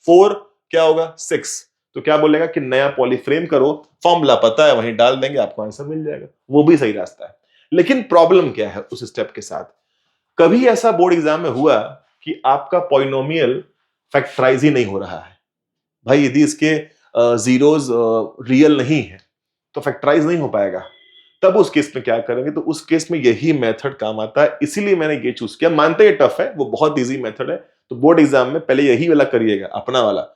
4, क्या होगा 6। तो क्या बोलेगा कि नया पॉली फ्रेम करो, फॉर्मूला पता है वहीं डाल देंगे, आपको आंसर मिल जाएगा। वो भी सही रास्ता है, लेकिन प्रॉब्लम क्या है उस स्टेप के साथ, कभी ऐसा बोर्ड एग्जाम में हुआ कि आपका पॉलिनोमियल फैक्टराइज ही नहीं हो रहा है। भाई यदि इसके जीरोज रियल नहीं है तो फैक्टराइज नहीं हो पाएगा। तब उस केस में क्या करेंगे, तो उस केस में यही मेथड काम आता है, इसीलिए मैंने ये चूज किया। मानते हैं टफ है, वो बहुत इजी मेथड है, तो बोर्ड एग्जाम में पहले यही वाला करिएगा, अपना वाला,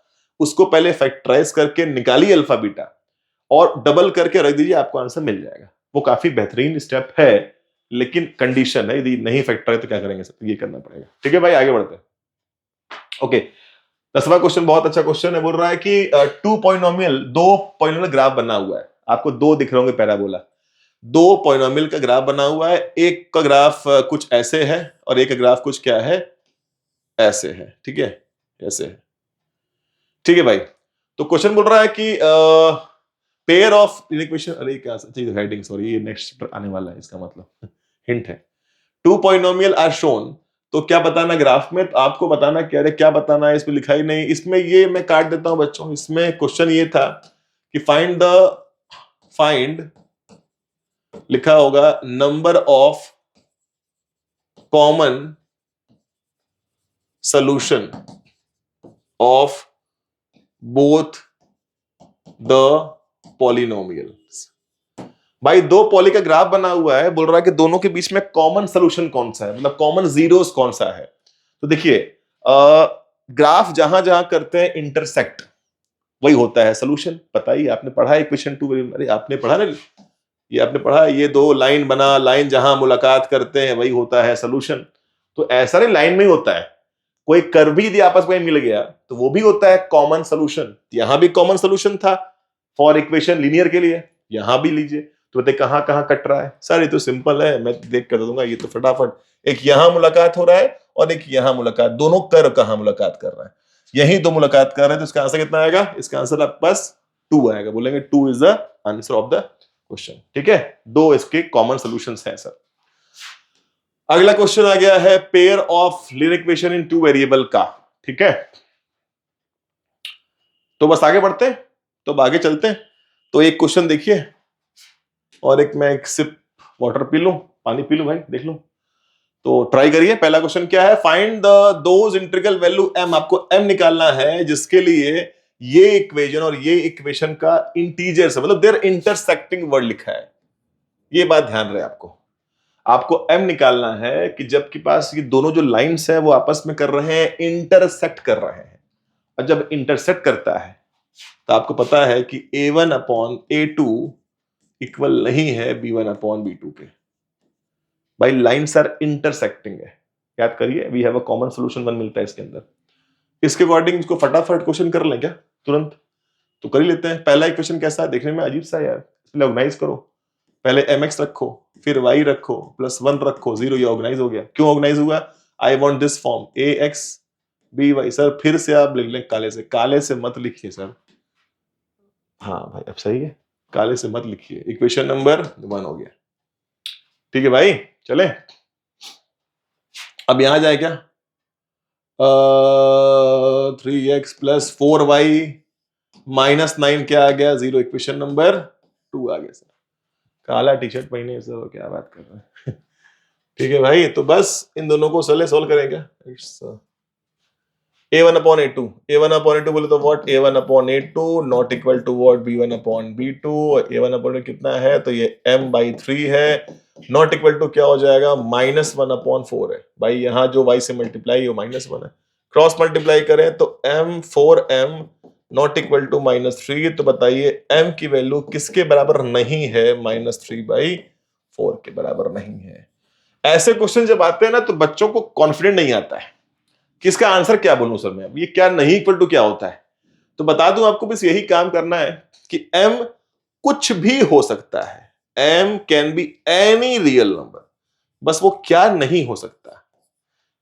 उसको पहले फैक्टराइज करके निकालिए अल्फा बीटा और डबल करके रख दीजिए, आपको आंसर मिल जाएगा। वो काफी बेहतरीन स्टेप है, लेकिन कंडीशन है यदि नहीं फैक्टर है तो क्या करेंगे सर, ये करना पड़ेगा। ठीक है भाई, आगे बढ़ते हैं। ओके, 10वां क्वेश्चन बहुत अच्छा क्वेश्चन है, बोल रहा है कि 2 पॉलिनोमियल, 2 पॉलिनोमियल ग्राफ बना हुआ है, आपको 2 दिख रहे होंगे पैराबोला, 2 पॉलिनोमियल का ग्राफ बना हुआ है, एक का ग्राफ कुछ ऐसे है और एक का ग्राफ कुछ क्या है, ऐसे है। ठीक है, ऐसे है। ठीक है भाई, तो क्वेश्चन बोल रहा है कि पेयर ऑफ इक्वेशन, अरे क्या हेडिंग, सॉरी ये नेक्स्ट आने वाला है, इसका मतलब हिंट है, 2 पॉलिनोमियल आर शोन। तो क्या बताना ग्राफ में, तो आपको बताना क्या है, क्या बताना है, इसमें लिखा ही नहीं, इसमें ये मैं काट देता हूं बच्चों। इसमें क्वेश्चन ये था कि फाइंड लिखा होगा number of common solution of both the polynomials. भाई 2 पॉली का ग्राफ बना हुआ है, बोल रहा है कि दोनों के बीच में कॉमन सोल्यूशन कौन सा है, मतलब कॉमन जीरोस कौन सा है। तो देखिए ग्राफ जहां जहां करते हैं इंटरसेक्ट, वही होता है सोल्यूशन। पता ही, आपने पढ़ा है इक्वेशन 2, अरे आपने पढ़ा ना, ये आपने पढ़ा है, ये 2 लाइन बना, लाइन जहां मुलाकात करते हैं वही होता है सोल्यूशन। तो ऐसा नहीं लाइन में ही होता है, कोई कर्व भी यदि आपस में मिल गया तो वो भी होता है कॉमन सोल्यूशन। यहां भी कॉमन सोल्यूशन था फॉर इक्वेशन लीनियर के लिए, यहां भी लीजिए। तो बताइए कहां कहां कट रहा है सर, ये तो सिंपल है, मैं देख कर दूंगा, ये तो फटाफट, एक यहां मुलाकात हो रहा है और एक यहां मुलाकात, दोनों कर्व कहां मुलाकात कर रहे हैं, यही दो मुलाकात कर रहे हैं, तो इसका आंसर कितना आएगा? इसका आंसर आपके पास 2 आएगा। बोलेंगे 2 is the answer of the question. ठीक है, दो इसके कॉमन सॉल्यूशंस हैं सर। अगला क्वेश्चन आ गया है pair of linear equation in 2 variable का। ठीक है, तो बस आगे बढ़ते हैं, तो अब आगे चलते हैं। तो एक क्वेश्चन देखिए, और एक मैं एक सिप वाटर पी लूं, पानी पी लूं भाई, देख लूं। तो ट्राई करिए। पहला क्वेश्चन क्या है? Find the those integral value m, आपको m निकालना है जिसके लिए ये इक्वेशन और ये इक्वेशन का इंटीजर से, मतलब देयर इंटरसेक्टिंग वर्ड लिखा है। ये बात ध्यान रहे आपको, आपको m निकालना है कि जब के पास ये दोनों जो लाइंस है वो आपस में कर रहे हैं, इंटरसेक्ट कर रहे हैं। और जब इंटरसेक्ट करता है तो आपको पता है कि a1 अपॉन a2 इक्वल नहीं है b1 अपॉन b2 के। भाई लाइन्स आर इंटरसेक्टिंग है, याद करिए। We have a common solution 1 मिलता है इसके अंदर। इसके अकॉर्डिंग इसको फटाफट क्वेश्चन कर लें क्या तुरंत? तो कर ही लेते हैं। पहला इक्वेशन कैसा है? देखने में अजीब सा यार, इसलिए ऑर्गेनाइज करो। पहले mx रखो, फिर y रखो, +1 रखो, 0, ये ऑर्गेनाइज हो गया। क्यों ऑर्गेनाइज हुआ? I want this form ax by। Sir फिर से आप लिख लें काले से, काले से मत लिखिए सर। हाँ भाई अब सही है, काले से मत लिखिए। इक्वेशन नंबर 1 हो गया। ठीक है भाई, चले। अब यहां जाए क्या? 3x + 4y -9 क्या आ गया? 0। इक्वेशन नंबर 2 आ गया सर। काला टी शर्ट पहने सर, क्या बात कर रहे हैं? ठीक है भाई, तो बस इन दोनों को सोल्व करेंगे। It's a1 upon a2, a1 upon a2 बोले तो what? a1 upon a2 not equal to what? b1 upon b2। a1 upon कितना है? तो ये m/3 है, नॉट इक्वल टू क्या हो जाएगा? -1 अपॉन 4 है। भाई यहाँ जो y से मल्टीप्लाई है वो -1 है, क्रॉस मल्टीप्लाई करें तो m/4m नॉट इक्वल टू -3। तो बताइए m की वैल्यू किसके बराबर नहीं है? -3/4 के बराबर नहीं है। ऐसे क्वेश्चन जब आते हैं ना तो बच्चों को कॉन्फिडेंट नहीं आता है कि इसका आंसर क्या बोलूं सर मैं, अब ये क्या नहीं इक्वल टू क्या होता है। तो बता दूं आपको, बस यही काम करना है कि m कुछ भी हो सकता है। m can be any real number, बस वो क्या नहीं हो सकता?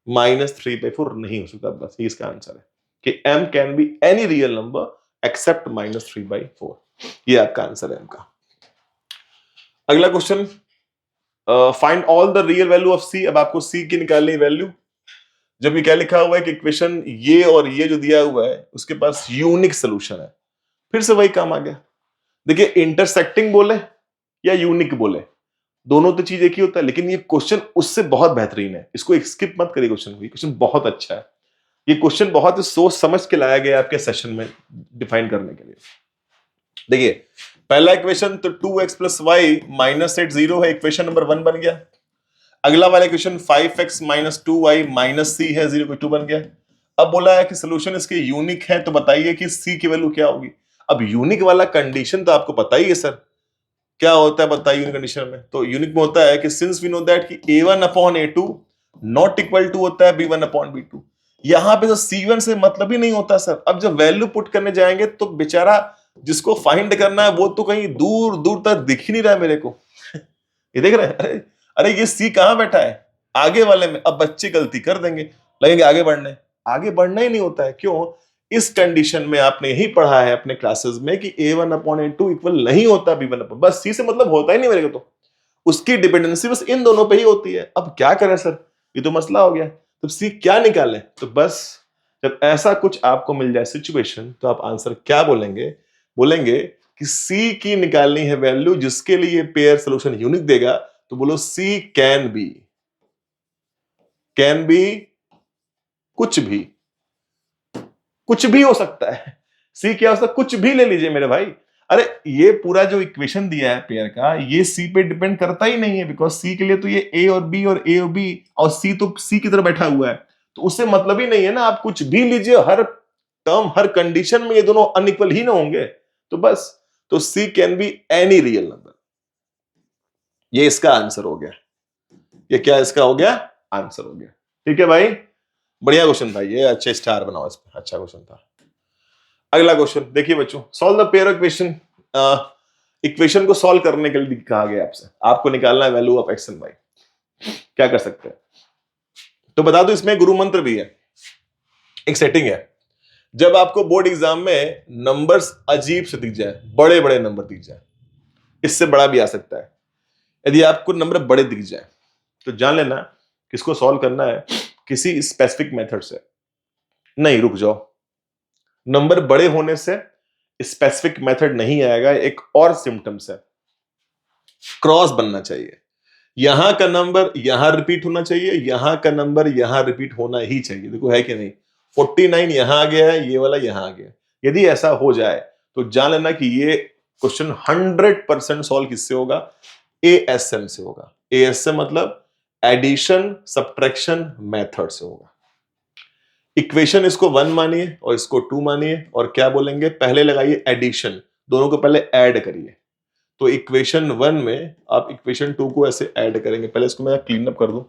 -3/4 नहीं हो सकता, बस ये इसका आंसर है कि m can be any real number except -3/4। ये आपका आंसर है m का। अगला question, find all the real value of c। अब आपको c की निकालनी वैल्यू। जब ये क्या लिखा हुआ है कि इक्वेशन ये और ये जो दिया हुआ है उसके पास यूनिक सोल्यूशन है, फिर से वही काम आ गया। देखिए इंटरसेक्टिंग बोले या यूनिक बोले, दोनों तो चीज एक ही होता है, लेकिन ये क्वेश्चन उससे बहुत बेहतरीन है। इसको स्किप मत करिए, क्वेश्चन बहुत अच्छा है। ये क्वेश्चन बहुत सोच समझ के लाया गया आपके सेशन में डिफाइन करने के लिए। देखिए पहला इक्वेशन तो 2x + y -8 0 है, इक्वेशन नंबर 1 बन गया। अगला वाला क्वेश्चन 5x - 2y - c है, 0 बन गया। अब बोला है कि सोल्यूशन इसके यूनिक है, तो बताइए कि c की वैल्यू क्या होगी। अब यूनिक वाला कंडीशन तो आपको पता ही है सर, क्या होता है बताइए यूनिक कंडीशन में? तो यूनिक में होता है कि सिंस वी नो दैट कि a1 upon a2 not equal to होता है b1 अपॉन b2। यहां पे तो c1 से मतलब ही नहीं होता सर। अब जब वैल्यू पुट करने जाएंगे तो बेचारा जिसको फाइंड करना है वो तो कहीं दूर दूर तक दिख ही नहीं रहा है मेरे को। ये देख रहे हैं? अरे ये सी कहां बैठा है? आगे वाले में। अब बच्चे गलती कर देंगे, लगेंगे आगे बढ़ने, आगे बढ़ना ही नहीं होता है। क्यों? इस कंडीशन में आपने यही पढ़ा है अपने क्लासेस में कि a1 अपॉन a2 इक्वल नहीं होता b1 अपॉन, बस c से मतलब होता ही नहीं मेरे को। तो उसकी डिपेंडेंसी बस इन दोनों पे ही होती है। अब क्या करें सर, ये तो मसला हो गया। तो c क्या निकालें? तो बस जब ऐसा कुछ आपको मिल जाए सिचुएशन, तो आप आंसर क्या बोलेंगे? बोलेंगे कि c की निकालनी है वैल्यू जिसके लिए पेयर सोल्यूशन यूनिक देगा। तो बोलो c कैन बी कुछ भी हो सकता है। c क्या हो सकता है? कुछ भी ले लीजिए मेरे भाई। अरे ये पूरा जो इक्वेशन दिया है पेयर का, ये c पे डिपेंड करता ही नहीं है, बिकॉज c के लिए तो ये a और b और a और b, और c तो c की तरह बैठा हुआ है, तो उससे मतलब ही नहीं है ना। आप कुछ भी लीजिए, हर टर्म हर कंडीशन में ये दोनों अनइक्वल ही ना होंगे। तो बस, तो c can be any real number. ये इसका आंसर हो गया। ये क्या इसका हो गया? आंसर हो गया। ठीक है भाई, बढ़िया क्वेश्चन था ये, अच्छे स्टार बनाओ इस पे, अच्छा क्वेश्चन था। अगला क्वेश्चन देखिए बच्चों, solve the pair equation. Equation को सॉल्व करने के लिए कहा गया आपसे, आपको निकालना है value of x and y। क्या कर सकते हैं? तो बता दो इसमें गुरु मंत्र भी है, एक सेटिंग है। जब आपको बोर्ड एग्जाम में नंबर्स अजीब से दिख जाए, बड़े बड़े नंबर दिख जाए, इससे बड़ा भी आ सकता है, यदि आपको नंबर बड़े दिख जाए तो जान लेना किसको सॉल्व करना है किसी स्पेसिफिक मेथड से। नहीं, रुक जाओ, नंबर बड़े होने से स्पेसिफिक मेथड नहीं आएगा, एक और सिम्टम्स है, क्रॉस बनना चाहिए। यहां का नंबर यहां रिपीट होना चाहिए, यहां का नंबर यहां रिपीट होना ही चाहिए। देखो है कि नहीं, 49 यहां आ गया है, ये वाला यहां आ गया। यदि ऐसा हो जाए तो जान लेना कि ये क्वेश्चन 100% सॉल्व किससे होगा, एएसएम से होगा। एएसएम मतलब एडिशन सब्ट्रैक्शन मेथड से होगा। इक्वेशन इसको 1 मानिए और इसको 2 मानिए, और क्या बोलेंगे, पहले लगाइए एडिशन, दोनों को पहले ऐड करिए। तो इक्वेशन 1 में आप इक्वेशन 2 को ऐसे ऐड करेंगे। पहले इसको मैं क्लीन अप कर दूं,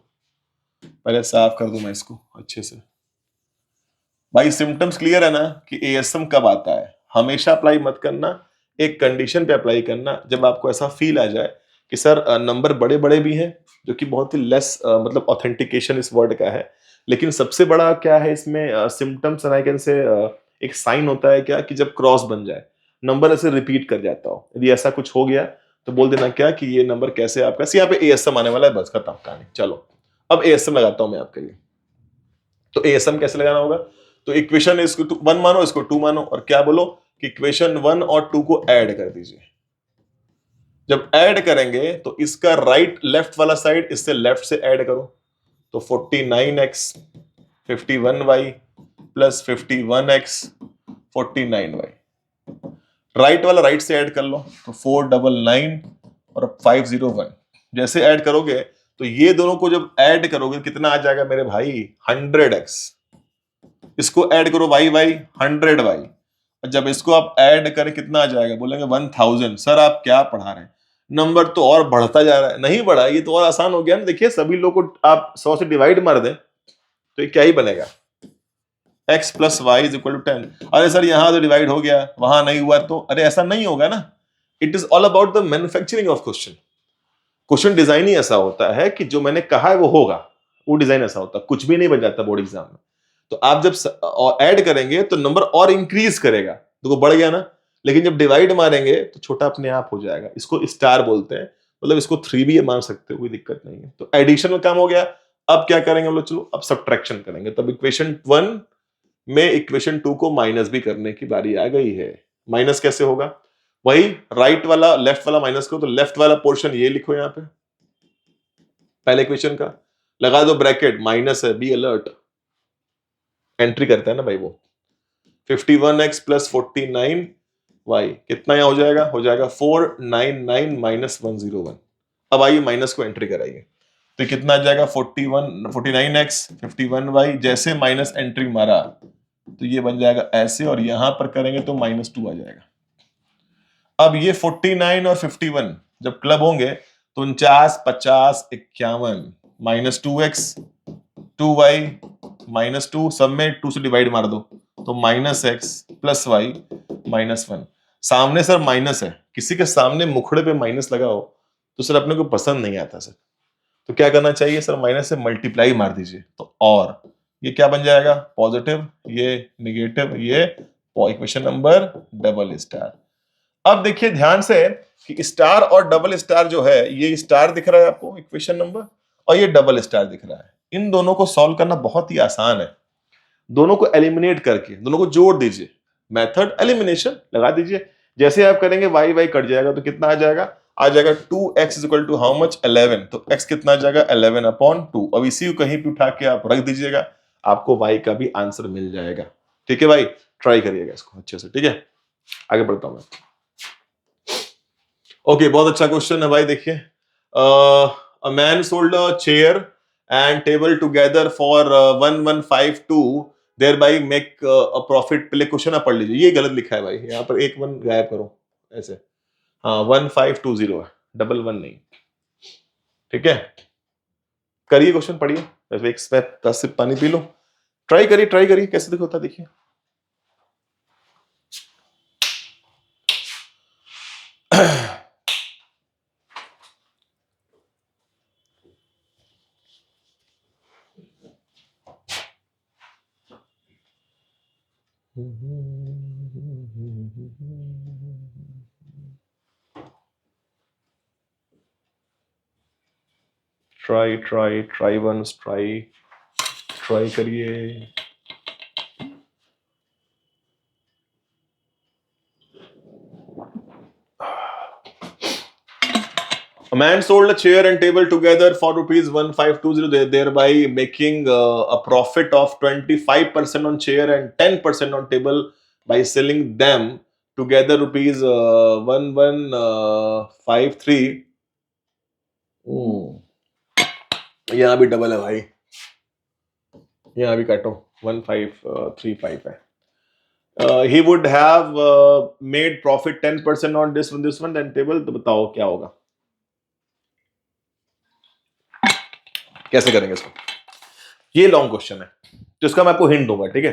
पहले साफ कर दूं मैं इसको अच्छे से। भाई सिम्टम्स क्लियर है ना कि एएसएम कब आता है, हमेशा अप्लाई मत करना, एक कंडीशन पे अप्लाई करना, जब आपको ऐसा फील आ जाए कि सर नंबर बड़े बड़े भी हैं, जो कि बहुत ही लेस मतलब ऑथेंटिकेशन इस वर्ड का है, लेकिन सबसे बड़ा क्या है इसमें सिम्टम्स आई कैन से, एक साइन होता है क्या कि जब क्रॉस बन जाए, नंबर ऐसे रिपीट कर जाता हो। यदि ऐसा कुछ हो गया तो बोल देना क्या कि ये नंबर कैसे आपका, यहाँ पे एएसएम आने वाला है, बस खत्म कहानी। चलो अब एएसएम लगाता हूं मैं आपके लिए। तो एएसएम कैसे लगाना होगा, तो इक्वेशन इसको 1 मानो, इसको 2 मानो, और क्या बोलो कि इक्वेशन 1 और 2 को ऐड कर दीजिए। जब ऐड करेंगे तो इसका राइट लेफ्ट वाला साइड इससे लेफ्ट से ऐड करो, तो 49x 51y plus 51x 49y, right वाला राइट से ऐड कर लो, तो 499 और 501। जैसे ऐड करोगे तो ये दोनों को जब ऐड करोगे कितना आ जाएगा मेरे भाई, 100x। इसको ऐड करो y 100y, और जब इसको आप ऐड करें कितना आ जाएगा, बोलेंगे 1000। सर आप क्या पढ़ा रहे हैं, नंबर तो और बढ़ता जा रहा है। नहीं बढ़ा, ये तो और आसान हो गया ना। देखिए सभी लोग को आप 100 से डिवाइड मार दें तो ये क्या ही बनेगा, x plus y is equal to 10। अरे सर यहां तो डिवाइड हो गया, वहां नहीं हुआ, तो अरे ऐसा नहीं होगा ना। It is all about the manufacturing of question. Question design ही ऐसा होता है कि जो मैंने कहा है वो होगा, वो डिजाइन ऐसा होता है, कुछ भी नहीं बन जाता बोर्ड एग्जाम में। तो आप जब ऐड करेंगे तो नंबर और इंक्रीज करेगा, तो वो बढ़ गया ना। लेकिन जब डिवाइड मारेंगे तो छोटा अपने आप हो जाएगा। इसको स्टार बोलते हैं, मतलब इसको 3 भी मार सकते हो, कोई दिक्कत नहीं है। तो एडिशन में काम हो गया। अब क्या करेंगे हम लोग, चलो अब सब्ट्रैक्शन करेंगे। तब इक्वेशन 1 में इक्वेशन 2 को माइनस भी करने की बारी आ गई है। माइनस कैसे होगा, वही राइट वाला लेफ्ट वाला माइनस करो, तो लेफ्ट वाला पोर्शन ये लिखो यहां पे, पहले इक्वेशन का लगा दो ब्रैकेट, माइनस है, बी अलर्ट, एंट्री करता है ना भाई वो। 51x प्लस 49y कितना यहां हो जाएगा 499 माइनस 101। अब आइए माइनस को एंट्री कराइए, तो कितना आ जाएगा 49x 51y। जैसे माइनस एंट्री मारा तो ये बन जाएगा ऐसे, और यहां पर करेंगे तो -2 आ जाएगा। अब ये 49 और 51 जब क्लब होंगे तो 49 50 51 -2x 2y -2, सब में 2 से डिवाइड मार दो, तो -x प्लस वाई -1। सामने सर माइनस है, किसी के सामने मुखड़े पे माइनस लगा हो तो सर अपने को पसंद नहीं आता सर। तो क्या करना चाहिए सर, माइनस से मल्टीप्लाई मार दीजिए, तो और ये क्या बन जाएगा, पॉजिटिव, ये निगेटिव, ये इक्वेशन नंबर डबल स्टार। अब देखिए ध्यान से कि स्टार और डबल स्टार जो है, ये स्टार दिख रहा है आपको इक्वेशन नंबर, और ये डबल स्टार दिख रहा है। इन दोनों को सॉल्व करना बहुत ही आसान है। दोनों को एलिमिनेट करके दोनों को जोड़ दीजिए, मेथड एलिमिनेशन लगा दीजिए। जैसे आप करेंगे वाई वाई कट जाएगा, तो कितना आ जाएगा 2x equal to how much 11। तो x कितना आ जाएगा 11/2। अब इसी को कहीं पे उठा के आप रख दीजिएगा, आपको y का भी आंसर मिल जाएगा। ठीक है भाई, ट्राई करिएगा इसको अच्छे से। ठीक है, आगे बढ़ता हूं मैं। ओके, बहुत अच्छा क्वेश्चन है भाई। देखिए, a man sold a chair and table together for 1152 thereby make a profit. पहले क्वेश्चन आप पढ़ लीजिए, ये गलत लिखा है भाई, यहाँ पर एक 1 गायब करो ऐसे। हाँ 1520 है, डबल 1 नहीं। ठीक है, करिए क्वेश्चन पढ़िए, वैसे एक स्टेप 10 सिप पानी पी लो। ट्राई करिए कैसे देखो होता, देखिए। ट्राई वंस ट्राई करिए। A man sold a chair and table together for rupees 1520, thereby making a profit of 25% on chair and 10% on table by selling them together rupees 1153. यहाँ भी डबल है भाई, यहाँ भी काटो, 1535 है। He would have made profit 10% on this one then table, तो बताओ क्या होगा, कैसे करेंगे इसको? ये लॉन्ग क्वेश्चन है तो इसका मैं आपको हिंट दूंगा, ठीक है,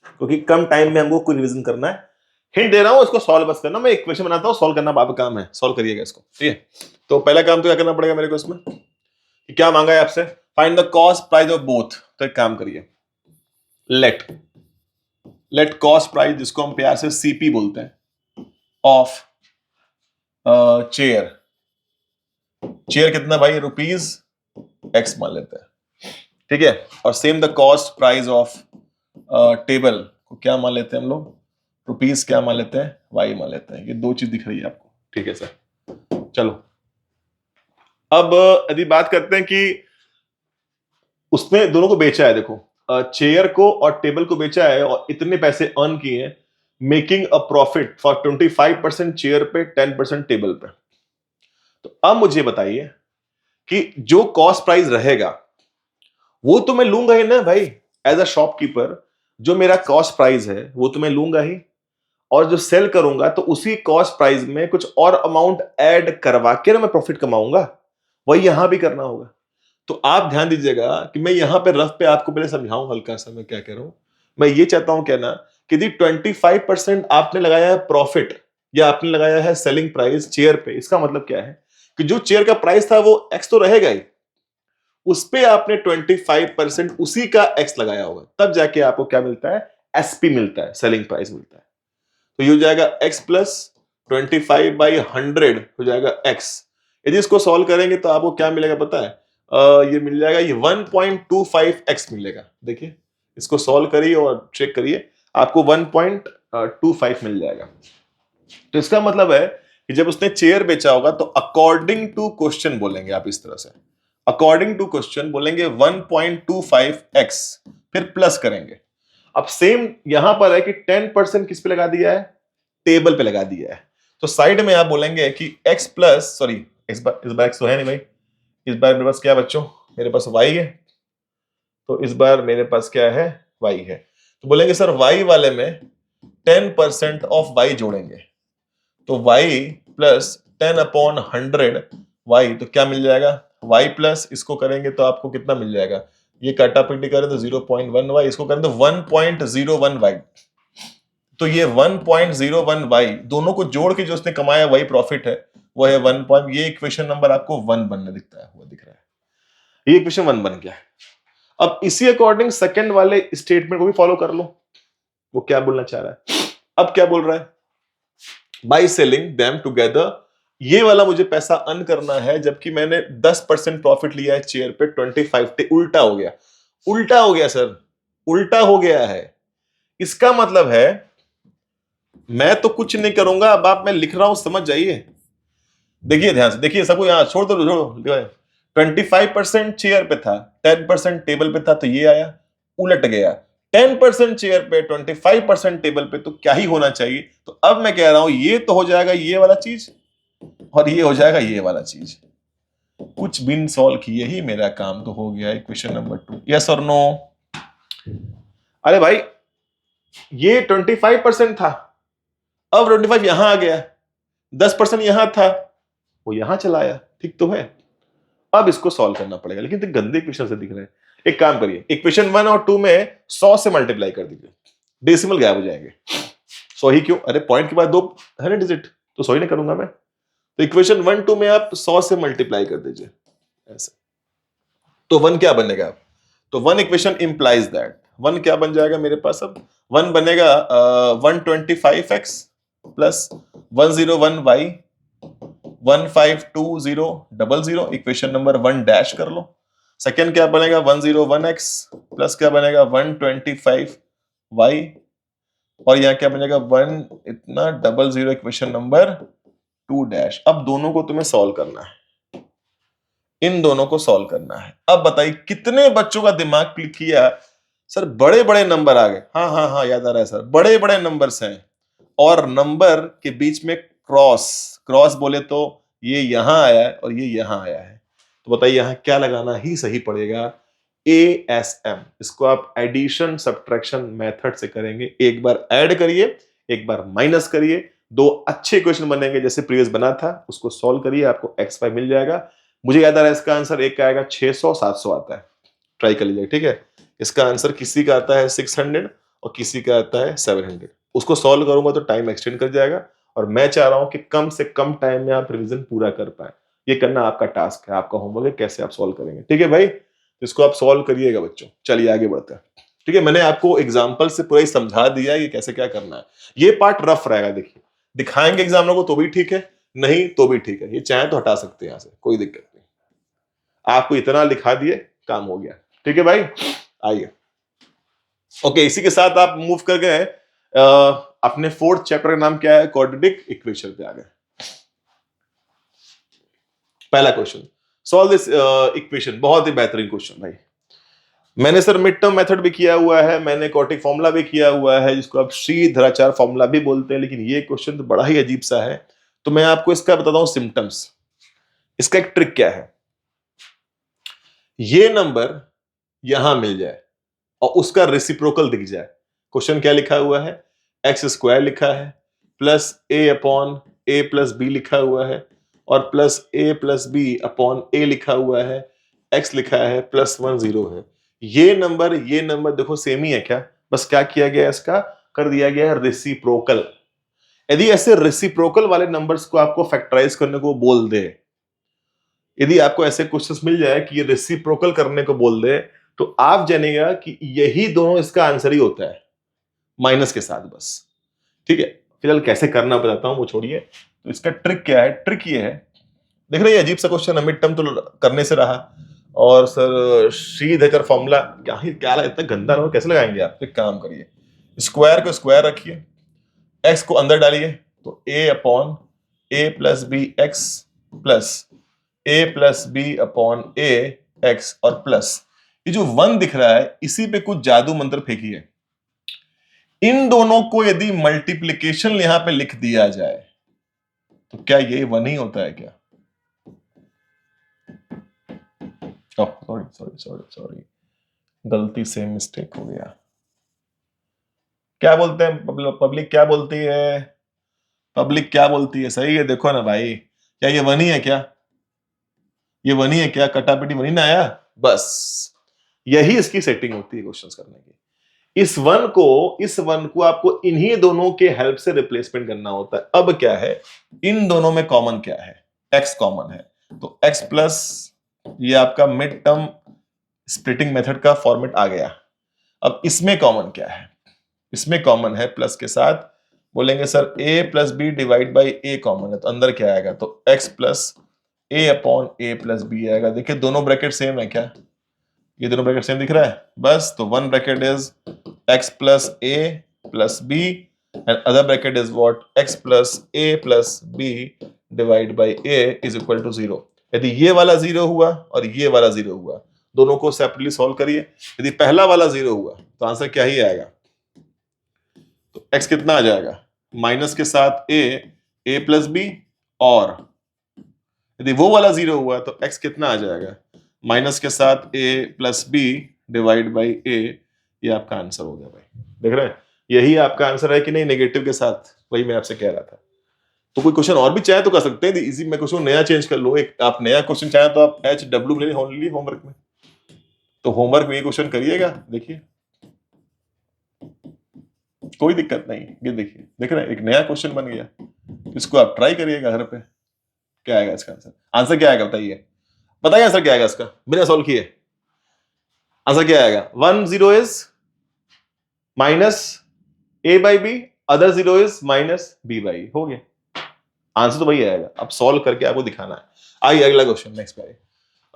क्योंकि कम टाइम में हमको कोई रिवीजन करना है। हिंट दे रहा हूं, इसको सॉल्व बस करना। मैं एक क्वेश्चन बनाता हूं, सॉल्व करना आपका काम है, सॉल्व करिएगा इसको, ठीक है। तो पहला काम तो क्या करना पड़ेगा मेरे को इसमें, क्या मांगा है आपसे, find the cost price of both. तो एक काम करिए, लेट कॉस्ट प्राइस, जिसको हम प्यार से सीपी बोलते हैं, ऑफ चेयर कितना भाई, रुपीज एक्स मान लेते हैं, ठीक है, और same the cost price of table को क्या मान लेते हैं हम लोग, रुपीज क्या मान लेते हैं, वाई मान लेते हैं। ये दो चीज दिख रही है आपको, ठीक है सर। चलो अब यदि बात करते हैं कि उसने दोनों को बेचा है, देखो चेयर को और टेबल को बेचा है और इतने पैसे अर्न किए हैं, making a profit for 25% chair पे, 10% टेबल पे। तो अब मुझे बताइए कि जो कॉस्ट प्राइस रहेगा वो तो मैं लूंगा ही ना भाई, एज अ शॉपकीपर जो मेरा कॉस्ट प्राइस है वो तो मैं लूंगा ही, और जो सेल करूंगा तो उसी कॉस्ट प्राइस में कुछ और अमाउंट ऐड करवा के ना मैं प्रॉफिट कमाऊंगा, वही यहां भी करना होगा। तो आप ध्यान दीजिएगा कि मैं यहां पे रफ पे आपको पहले समझाऊं हल्का सा मैं क्या कह रहा हूं। मैं ये चाहता हूं कहना कि यदि 25% आपने लगाया है प्रॉफिट या आपने लगाया है सेलिंग प्राइस चेयर पे, इसका मतलब क्या है कि जो चेयर का प्राइस था वो एक्स तो रहेगा ही, उस पे आपने 25% उसी का एक्स लगाया होगा, तब जाके आपको क्या मिलता है, एसपी मिलता है, सेलिंग प्राइस मिलता है। तो ये हो जाएगा एक्स प्लस 25/100 हो जाएगा एक्स। यदि इसको सॉल्व करेंगे तो आपको क्या मिलेगा पता है, ये मिल जाएगा, ये 1.25x मिलेगा। देखिए इसको सॉल्व करिए और चेक करिए, आपको 1.25 मिल जाएगा। तो इसका मतलब है कि जब उसने चेयर बेचा होगा तो अकॉर्डिंग टू क्वेश्चन बोलेंगे आप इस तरह से, अकॉर्डिंग टू क्वेश्चन बोलेंगे 1.25x, फिर प्लस करेंगे। अब सेम यहां पर है कि 10% किस पे लगा दिया है, टेबल पे लगा दिया है, तो साइड में आप बोलेंगे कि x प्लस, सॉरी इस बार x तो है नहीं भाई, इस बार मेरे पास क्या बच्चों, मेरे पास y है, तो इस बार मेरे पास क्या है, y है। तो बोलेंगे सर y वाले में 10% ऑफ y जोड़ेंगे, तो y प्लस 10/100 y, तो क्या मिल जाएगा, y प्लस इसको करेंगे तो आपको कितना मिल जाएगा, ये काटापीटी करें तो 0.1 y, इसको करें तो 1.01 y, तो ये 1.01 y दोनों को जोड़ के जो उसने कमाया वही प्रॉफिट है, वो है 1. ये इक्वेशन नंबर आपको 1 बनने दिखता है, वो दिख रहा है, ये इक्वेशन 1 बन गया है। अब इसी अकॉर्डिंग सेकंड वाले स्टेटमेंट को भी फॉलो कर लो, वो क्या बोलना चाह रहा है, अब क्या बोल रहा है, बाय सेलिंग देम टुगेदर, ये वाला मुझे पैसा अर्न करना है, जबकि मैंने 10% प्रॉफिट लिया है चेयर पे, 25 उल्टा हो गया, उल्टा हो गया सर, उल्टा हो गया है। इसका मतलब है मैं तो कुछ नहीं करूंगा, अब आप मैं लिख रहा हूं समझ जाइए, देखिए ध्यान से देखिए, सबको यहां छोड़ दो, छोड़ो, 25% चेयर पे था, 10% टेबल पे था, तो ये आया उलट गया, 10% चेयर पे 25% टेबल पे, तो क्या ही होना चाहिए। तो अब मैं कह रहा हूं ये तो हो जाएगा ये वाला चीज और ये हो जाएगा ये वाला चीज, कुछ बिन सॉल्व किए ही मेरा काम तो हो गया है। क्वेश्चन नंबर 2, यस और नो। अरे भाई ये 25% था, अब 25 यहां आ गया, 10% यहां था, वो यहां चला आया, ठीक तो है। अब इसको सॉल्व करना पड़ेगा, लेकिन तो गंदे इक्वेशन से दिख रहे हैं। एक काम करिए, इक्वेशन 1 और 2 में 100 से मल्टीप्लाई कर दीजिए, डेसिमल गायब हो जाएंगे। 100 ही क्यों, अरे पॉइंट के बाद 2 है ना डिजिट, तो 100 ही नहीं करूंगा मैं। तो इक्वेशन 1 2 में आप 100 से मल्टीप्लाई कर दीजिए ऐसे, तो 1 क्या बनेगा, तो 1 इक्वेशन इंप्लाइज दैट वन क्या बन जाएगा मेरे पास अब, वन बनेगा 125x plus 101y 152000, equation number 1 dash कर लो। सेकेंड क्या बनेगा 101x प्लस क्या बनेगा 125y, और यहाँ क्या बनेगा 100, इक्वेशन नंबर 2 डैश। अब दोनों को तुम्हें सॉल्व करना है, इन दोनों को सॉल्व करना है। अब बताइए कितने बच्चों का दिमाग क्लिक किया, सर बड़े बड़े नंबर आ गए। हाँ हाँ हाँ, याद आ रहा है सर, बड़े बड़े नंबर्स हैं और नंबर के बीच में क्रॉस, क्रॉस बोले तो ये यहां आया है और ये यहां आया है, तो बताइए यहां क्या लगाना ही सही पड़ेगा, ASM। इसको आप एडिशन सब्ट्रैक्शन मेथड से करेंगे, एक बार ऐड करिए एक बार माइनस करिए, दो अच्छे क्वेश्चन बनेंगे जैसे प्रीवियस बना था, उसको सॉल्व करिए आपको XY मिल जाएगा। मुझे याद आ रहा है इसका आंसर एक का आएगा 600, 700 आता है, ट्राई कर लीजिए, ठीक है। इसका आंसर किसी का आता है 600 और किसी का आता है 700। उसको सॉल्व करूंगा तो टाइम एक्सटेंड कर जाएगा, और मैं चाह रहा हूं कि कम से कम टाइम में आप रिवीजन पूरा कर पाए। ये करना आपका टास्क है, आपका होमवर्क है, कैसे आप सॉल्व करेंगे, ठीक है भाई। इसको आप सॉल्व करिएगा बच्चों। चलिए आगे बढ़ते हैं, ठीक है। मैंने आपको एग्जाम्पल से पूरा ही समझा दिया है कि कैसे क्या करना है। ये पार्ट रफ रहेगा, देखिए दिखाएंगे एग्जामिनर को तो भी ठीक है, नहीं तो भी ठीक है, ये चाहे तो हटा सकते हैं यहां से, कोई दिक्कत नहीं। आपको इतना लिखा दिए, काम हो गया, ठीक है भाई। आइए ओके, इसी के साथ आप मूव कर गए अपने फोर्थ चैप्टर का नाम क्या है, क्वाड्रेटिक इक्वेशन पे आ गए। पहला क्वेश्चन, सॉल्व दिस इक्वेशन। बहुत ही बेहतरीन क्वेश्चन भाई। मैंने सर मिड टर्म मेथड भी किया हुआ है, मैंने क्वाड्रेटिक फॉर्मूला भी किया हुआ है, जिसको आप श्रीधराचार्य फॉर्मूला भी बोलते हैं, लेकिन ये क्वेश्चन तो बड़ा ही अजीब सा है। तो मैं आपको इसका बताता हूं सिम्टम्स। इसका एक ट्रिक क्या है, ये नंबर यहां मिल जाए और उसका रेसिप्रोकल दिख जाए। क्वेश्चन क्या लिखा हुआ है, एक्स स्क्वायर लिखा है, प्लस ए अपॉन ए प्लस बी लिखा हुआ है, और प्लस ए प्लस बी अपॉन ए लिखा हुआ है, एक्स लिखा है, +1 0 है। ये नंबर देखो सेम ही है क्या, बस क्या किया गया, इसका कर दिया गया है रेसिप्रोकल। यदि ऐसे रेसिप्रोकल वाले नंबर्स को आपको फैक्टराइज करने को बोल दे, यदि आपको ऐसे क्वेश्चंस मिल जाए कि ये रेसिप्रोकल करने को बोल दे, तो आप जानिएगा कि यही दोनों इसका आंसर ही होता है, माइनस के साथ बस, ठीक है। फिलहाल कैसे करना बताता हूं, वो छोड़िए। तो इसका ट्रिक क्या है, ट्रिक ये है, देख रहे हैं अजीब सा क्वेश्चन है, मिड टर्म तो करने से रहा, और सर श्रीधर फॉर्मूला क्या ही क्या इतना गंदा ना, कैसे लगाएंगे आप। एक काम करिए, स्क्वायर को स्क्वायर रखिए, एक्स को अंदर डालिए, तो ए अपॉन ए प्लस बी एक्स प्लस ए प्लस बी अपॉन ए एक्स, और प्लस ये जो 1 दिख रहा है इसी पे कुछ जादू मंत्र फेंकिए। इन दोनों को यदि मल्टीप्लिकेशन यहां पे लिख दिया जाए तो क्या ये 1 ही होता है क्या? सॉरी सॉरी सॉरी सॉरी, गलती से मिस्टेक हो गया। क्या बोलते हैं पब्लिक क्या बोलती है, पब्लिक क्या बोलती है, सही है देखो ना भाई, क्या ये 1 ही है क्या, ये 1 ही है क्या, कटापिटी 1 ही ना आया, बस यही इसकी सेटिंग होती है क्वेश्चंस करने की। इस वन को आपको इन्हीं दोनों के हेल्प से रिप्लेसमेंट करना होता है। अब क्या है, इन दोनों में कॉमन क्या है, x कॉमन है, तो x प्लस, ये आपका मिड टर्म स्प्लिटिंग मेथड का फॉर्मेट आ गया। अब इसमें कॉमन क्या है, इसमें कॉमन है प्लस के साथ, बोलेंगे sir a plus b divide by a common है, तो अंदर क्या आएगा, तो x plus a upon a plus b आएगा। देखिए दोनों ब्रैकेट सेम है क्या, ये दोनों ब्रैकेट सेम दिख रहा है, बस तो one bracket is x plus a plus b and other bracket is what, x plus a plus b divide by a is equal to 0। यदि ये वाला 0 हुआ और ये वाला 0 हुआ, दोनों को सेपरेटली सॉल्व करिए। यदि पहला वाला 0 हुआ तो आंसर क्या ही आएगा, तो x कितना आ जाएगा, माइनस के साथ a प्लस b, और यदि वो वाला 0 हुआ तो x कितना आ जाएगा, माइनस के साथ a plus b divide by a। ये आपका आंसर हो गया भाई, देख रहे हैं, यही आपका आंसर है कि नहीं, नेगेटिव के साथ, वही मैं आपसे कह रहा था। तो कोई क्वेश्चन और भी चाहे तो कर सकते हैं, इजी में क्वेश्चन नया चेंज कर लो, एक आप नया क्वेश्चन चाहे तो आप HW ले ओनली होमवर्क में, तो होमवर्क में ये क्वेश्चन करिएगा, देखिए कोई दिक्कत नहीं। ये देखिए, देख रहे हैं एक नया क्वेश्चन बन गया, इसको आप ट्राई करिएगा घर पे। क्या आएगा इसका आंसर, आंसर क्या आएगा बताइए, बताइए आंसर क्या आएगा इसका बिना सॉल्व किए, आंसर क्या आएगा, 1 0 is minus a by b, other zero is minus b by, हो गया आंसर तो वही आएगा। अब सॉल्व करके आपको दिखाना है। आइए अगला क्वेश्चन नेक्स्ट पे।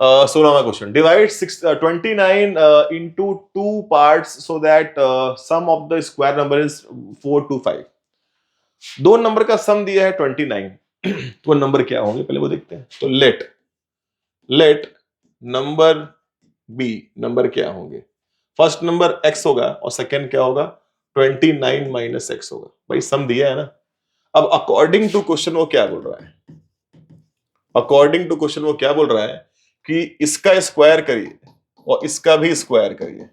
16वां question, divide 29 into two parts so that sum of the square number is 425। दो नंबर का सम दिया है 29 तो नंबर क्या होंगे पहले वो देखते हैं। तो लेट नंबर बी, नंबर क्या होंगे? फर्स्ट नंबर x होगा और सेकंड क्या होगा? 29 माइनस x होगा। भाई सम दिया है ना। अब अकॉर्डिंग टू क्वेश्चन वो क्या बोल रहा है? अकॉर्डिंग टू क्वेश्चन वो क्या बोल रहा है कि इसका स्क्वायर करिए और इसका भी स्क्वायर करिए,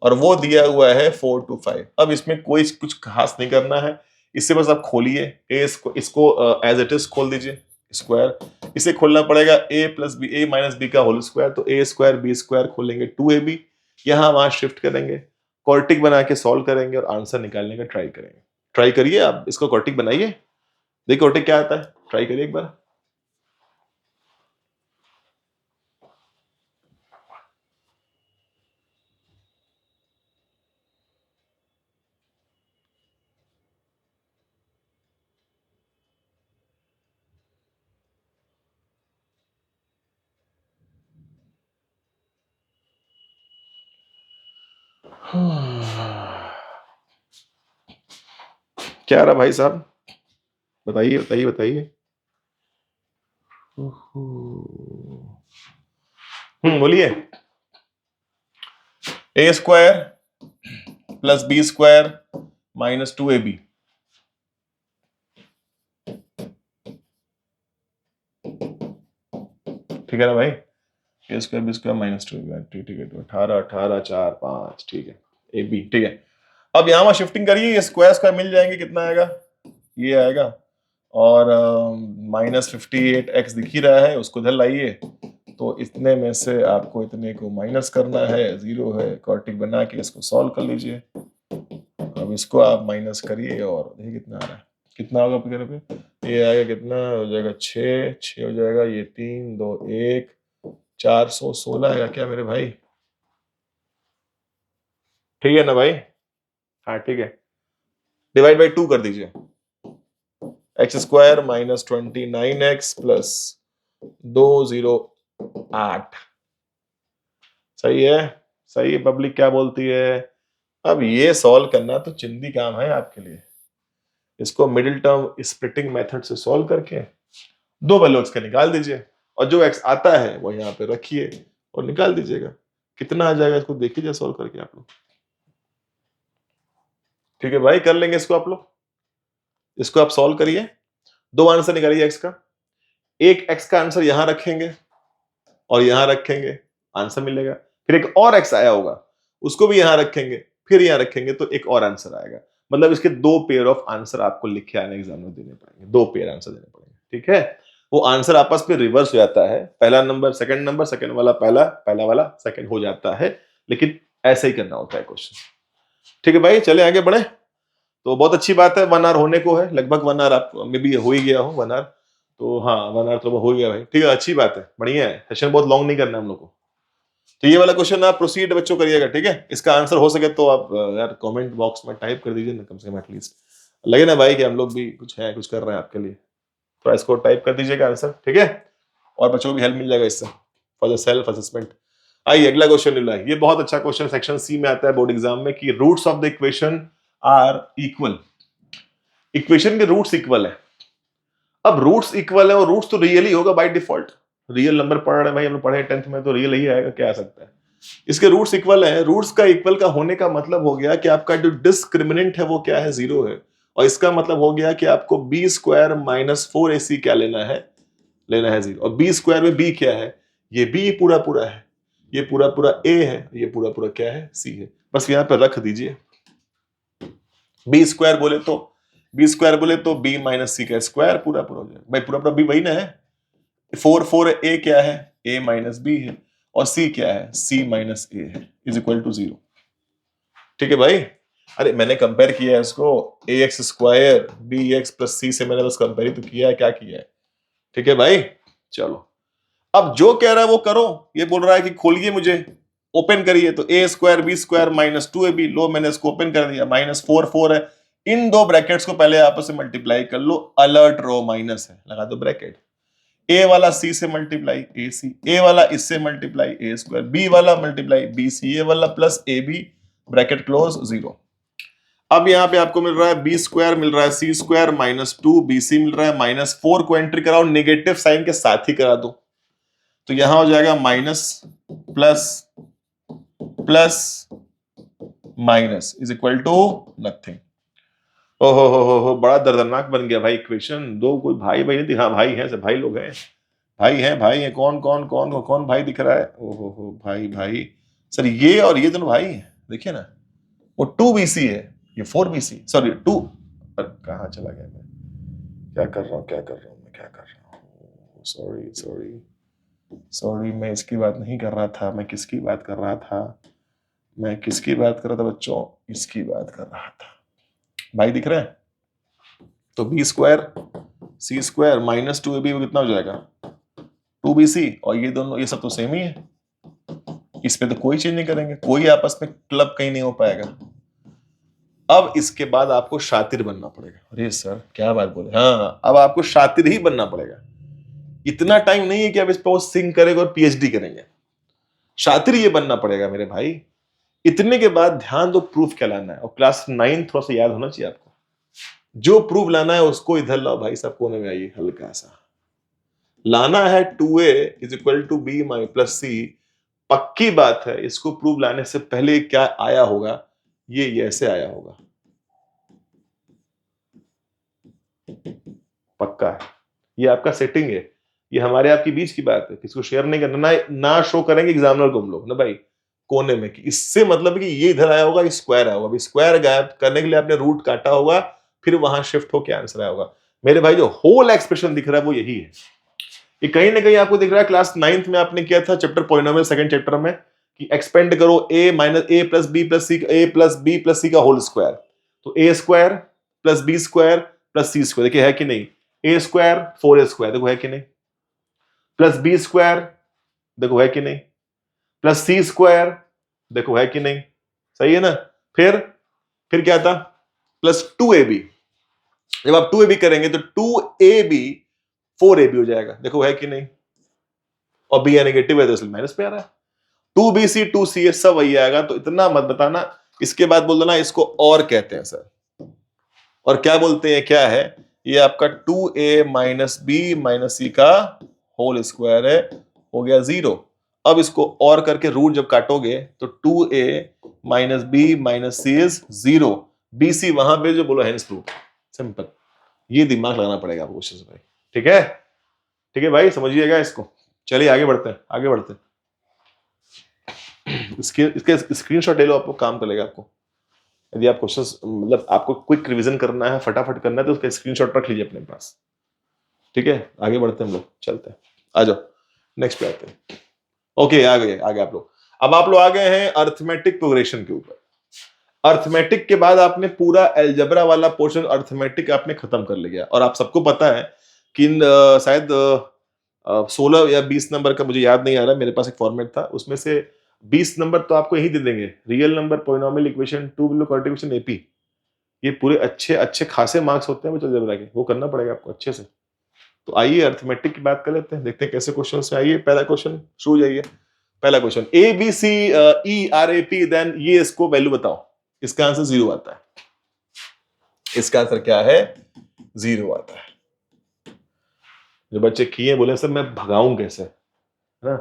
और वो दिया हुआ है 425। अब इसमें कोई कुछ खास नहीं करना है, इससे बस आप खोलिए इसको एज इट इज खोल दीजिए स्क्वायर। इसे खोलना पड़ेगा a plus b, a minus b का होल स्क्वायर, तो a स्क्वायर बी स्क्वायर खोलेंगे 2ab, यहां वहां शिफ्ट करेंगे, कॉर्टिक बना के सॉल्व करेंगे और आंसर निकालने का ट्राई करेंगे। ट्राई करिए आप इसको, कॉर्टिक बनाइए, देखिए कॉर्टिक क्या आता है, ट्राई करिए एक बार। क्या रहा भाई साहब, बताइए बताइए बताइए। बोलिए। A square plus B square minus 2ab, ठीक है ना भाई? A square B square minus 2ab, ठीक है, तो 18 18 4 5, ठीक है, ए बी, ठीक है। अब यहां शिफ्टिंग करिए, ये स्क्वायर स्क्वायर मिल जाएंगे, कितना आएगा? ये आएगा, और माइनस 58x दिख ही रहा है, उसको इधर लाइए, तो इतने में से आपको इतने को माइनस करना है, जीरो है, कॉर्टिक बना के इसको सॉल्व कर लीजिए। अब इसको आप माइनस करिए और देखिए कितना आ रहा है, कितना होगा आपके घर पे? ये आएगा कितना हो जाएगा? 6 हो जाएगा, ये 3 2 1 416 आएगा क्या मेरे भाई? ठीक है ना भाई? हाँ ठीक है, डिवाइड बाई 2 कर दीजिए। X square minus 29x plus 208, सही है? सही है। पब्लिक क्या बोलती है? अब ये सॉल्व करना तो चिंदी काम है आपके लिए। इसको मिडिल टर्म स्प्लिटिंग मेथड से सॉल्व करके दो वैल्यूज का निकाल दीजिए, और जो x आता है वो यहाँ पे रखिए और निकाल दीजिएगा। कितना आ जाएगा इसको देख लीजिए सॉल्व करके आप लोग। ठीक है भाई, कर लेंगे इसको आप लोग। इसको आप सॉल्व करिए, दो आंसर निकालिए x का। एक x का आंसर यहां रखेंगे और यहां रखेंगे, आंसर मिलेगा। फिर एक और x आया होगा, उसको भी यहां रखेंगे, फिर यहां रखेंगे, तो एक और आंसर आएगा। मतलब इसके दो पेयर ऑफ आंसर आपको लिख के आने एग्जाम में देने पड़ेंगे, दो पेयर आंसर देने पड़ेंगे, ठीक है? वो आंसर आपस में रिवर्स हो जाता है, पहला नंबर सेकंड नंबर, सेकंड वाला पहला, पहला वाला सेकंड हो जाता है, लेकिन ऐसे ही करना होता है क्वेश्चन। ठीक है भाई, चले आगे बढ़े। तो बहुत अच्छी बात है, 1 आवर होने को है, लगभग 1 आवर आप मे भी हो ही गया हो 1 आवर, तो हाँ 1 आवर तो हो गया भाई। ठीक है, अच्छी बात है, बढ़िया है। सेशन बहुत लॉन्ग नहीं करना हम लोग को। तो ये वाला क्वेश्चन आप प्रोसीड बच्चों करिएगा, ठीक है? इसका आंसर हो सके तो आप यार कमेंट बॉक्स में टाइप कर दीजिए ना, कम से कम एटलीस्ट लगे ना भाई कि हम लोग भी कुछ है, कुछ कर रहे हैं आपके लिए। तो इसको टाइप कर दीजिएगा आंसर, ठीक है? और बच्चों को भी हेल्प मिल जाएगा इससे फॉर द सेल्फ असेसमेंट। आइए अगला क्वेश्चन ले, ये बहुत अच्छा क्वेश्चन सेक्शन सी में आता है बोर्ड एग्जाम में, कि roots of the equation are equal. Equation के रूट्स इक्वल है। अब रूट्स इक्वल है और रूट्स तो रियल ही होगा बाय डिफॉल्ट। रियल नंबर पढ़ रहे हैं भाई, हम लोग पढ़े 10th में, तो रियल ही आएगा, क्या आ सकता है? इसके रूट्स इक्वल है। रूट्स का इक्वल का होने का मतलब हो गया कि आपका जो डिस्क्रिमिनेंट है वो क्या है? 0 है। और इसका मतलब हो गया कि आपको बी स्क्वायर माइनस 4ac क्या लेना है? लेना है 0। और बी स्क्वायर में बी क्या है? ये बी पूरा पूरा है, ये पूरा पूरा ए है, ये पूरा पूरा क्या है? सी है। बस यहाँ पे रख दीजिए। बी स्क्वायर बोले तो बी माइनस सी का स्क्वायर पूरा पूरा हो जाएगा भाई, पूरा पूरा बी वही ना है। 4 ए क्या है? ए माइनस बी है। और सी क्या है? सी माइनस ए है, इज इक्वल टू 0। ठीक है भाई? अरे मैंने कंपेयर किया है इसको, A X square B X plus C से मैंने बस कंपेयर ही तो किया है, क्या किया है? ठीक है भाई, चलो अब जो कह रहा है वो करो। ये बोल रहा है कि खोलिए मुझे ओपन करिए तो A square B square minus 2ab, लो मैंने इसको ओपन कर दिया, माइनस 4 है। इन दो ब्रैकेट्स को पहले आपस में मल्टीप्लाई कर लो, अलर्ट रो माइनस है, लगा दो ब्रैकेट। ए वाला सी से मल्टीप्लाई ए सी, ए वाला इससे मल्टीप्लाई ए स्क्वायर, बी वाला मल्टीप्लाई बी सी, ए वाला plus a b, bracket close, 0। अब यहां पे आपको मिल रहा है बी स्क्वायर, मिल रहा है सी स्क्वायर माइनस 2, बी सी मिल रहा है -4 को एंट्री कराओ, नेगेटिव साइन के साथ ही करा दो, तो यहां हो जाएगा minus plus plus minus is equal to nothing. ओहो हो, बड़ा दर्दनाक बन गया भाई इक्वेशन। दो कोई भाई भाई नहीं दिखा, भाई है, सब भाई लोग हैं, भाई हैं, कौन कौन कौन कौन भाई दिख रहा है? ओहो हो, भाई सर, ये और ये दोनों भाई हैं, देखिए ना, वो 2bc है, ये 4bc, सॉरी 2, कहाँ चला गया मैं, क्या कर रहा हूँ, सॉरी, मैं इसकी बात नहीं कर रहा था, मैं किसकी बात कर रहा था बच्चों, इसकी बात कर रहा था। भाई दिख रहे हैं? तो बी स्क्वायर सी स्क्वायर माइनस 2ab कितना हो जाएगा? 2bc, और ये दोनों, ये सब तो सेम ही है, इस पे तो कोई चेंज नहीं करेंगे, कोई आपस में क्लब कहीं नहीं हो पाएगा। अब इसके बाद आपको शातिर बनना पड़ेगा। अरे सर क्या बात बोले, हाँ, अब आपको शातिर ही बनना पड़ेगा। इतना टाइम नहीं है कि अब इस पर वो सिंक करेंगे और पीएचडी करेंगे, शातिर ये बनना पड़ेगा मेरे भाई। इतने के बाद ध्यान दो, प्रूफ क्या लाना है, और क्लास 9 थोड़ा सा याद होना चाहिए आपको। जो प्रूफ लाना है उसको इधर लाओ भाई साहब, कोने में आइए, हल्का सा लाना है। 2a is equal to B my plus C, पक्की बात है, इसको प्रूफ लाने से पहले क्या आया होगा, ये ऐसे आया होगा, पक्का है। ये आपका सेटिंग है, ये हमारे आपकी बीच की बात है, किसको शेयर नहीं करना, ना शो करेंगे एग्जामिनर को हम लोग ना भाई, कोने में, कि इससे मतलब कि ये इधर आया होगा, ये स्क्वायर आया होगा, अभी स्क्वायर गायब करने के लिए आपने रूट काटा होगा, फिर वहां शिफ्ट होकर आंसर आया होगा। मेरे भाई जो होल एक्सप्रेशन दिख रहा है वो यही है। ये कहीं ना कहीं आपको दिख रहा है, क्लास 9th में आपने किया था चैप्टर पॉलिनोमियल, सेकंड चैप्टर में, कि एक्सपेंड करो a minus a plus b plus C, a plus b plus C का होल स्क्वायर, तो a square plus b square plus C square, देखिए है कि नहीं, a स्क्वायर 4a स्क्वायर, देखो है कि नहीं, प्लस b स्क्वायर, देखो है कि नहीं, प्लस सी स्क्वायर, देखो है कि नहीं, सही है ना। फिर क्या था, प्लस 2ab, जब आप 2ab करेंगे तो 2ab 4ab हो जाएगा, देखो है कि नहीं, और b नेगेटिव है तो इसलिए माइनस पे आ रहा है, 2bc 2ca सब वही आएगा। तो इतना मत बताना, इसके बाद बोल देना इसको और कहते हैं सर, और क्या बोलते हैं, क्या है ये, आपका 2a माइनस बी माइनस सी का होल स्क्वायर है, हो गया 0। अब इसको और करके रूट जब काटोगे तो 2a minus b minus c is 0, bc वहां पे जो बोलो हेंस प्रूफ, सिंपल। ये दिमाग लगाना पड़ेगा आपको क्वेश्चन भाई, ठीक है भाई, समझिएगा इसको। चलिए आगे बढ़ते हैं, इसके स्क्रीनशॉट ले लो, आपको काम करेगा आपको। यदि आप क्वेश्चंस, मतलब आपको क्विक रिवीजन करना है, फटाफट करना है, तो उसका स्क्रीनशॉट रख लीजिए अपने पास, ठीक है। आगे बढ़ते हैं हम लोग, चलते हैं, आ जाओ नेक्स्ट पे आते हैं। ओके, आगे आप लोग, अब आप लोग आ गए हैं अर्थमेटिक प्रोग्रेशन के ऊपर। अर्थमेटिक के बाद आपने पूरा एल्जेब्रा वाला पोर्शन अर्थमेटिक आपने खत्म कर लिया, और आप सबको पता है कि शायद 16 या 20 नंबर का, मुझे याद नहीं आ रहा, मेरे पास एक फॉर्मेट था, उसमें से 20 नंबर तो आपको यही दे देंगे, real number, polynomial equation, 2 value contribution, AP, ये पूरे अच्छे खासे मार्क्स होते हैं वो अलजेब्रा के, वो करना पड़ेगा आपको अच्छे से। तो आइए अर्थमेटिक की बात कर लेते हैं, देखते हैं कैसे क्वेश्चन से। आइए पहला क्वेश्चन शुरू, जाइए। पहला question, a b c e are AP, then ये इसको वैल्यू बताओ। इसका आंसर 0 आता है, इसका आंसर क्या है, 0 आता है। जो बच्चे किए बोले सर मैं भगाऊं कैसे, है ना,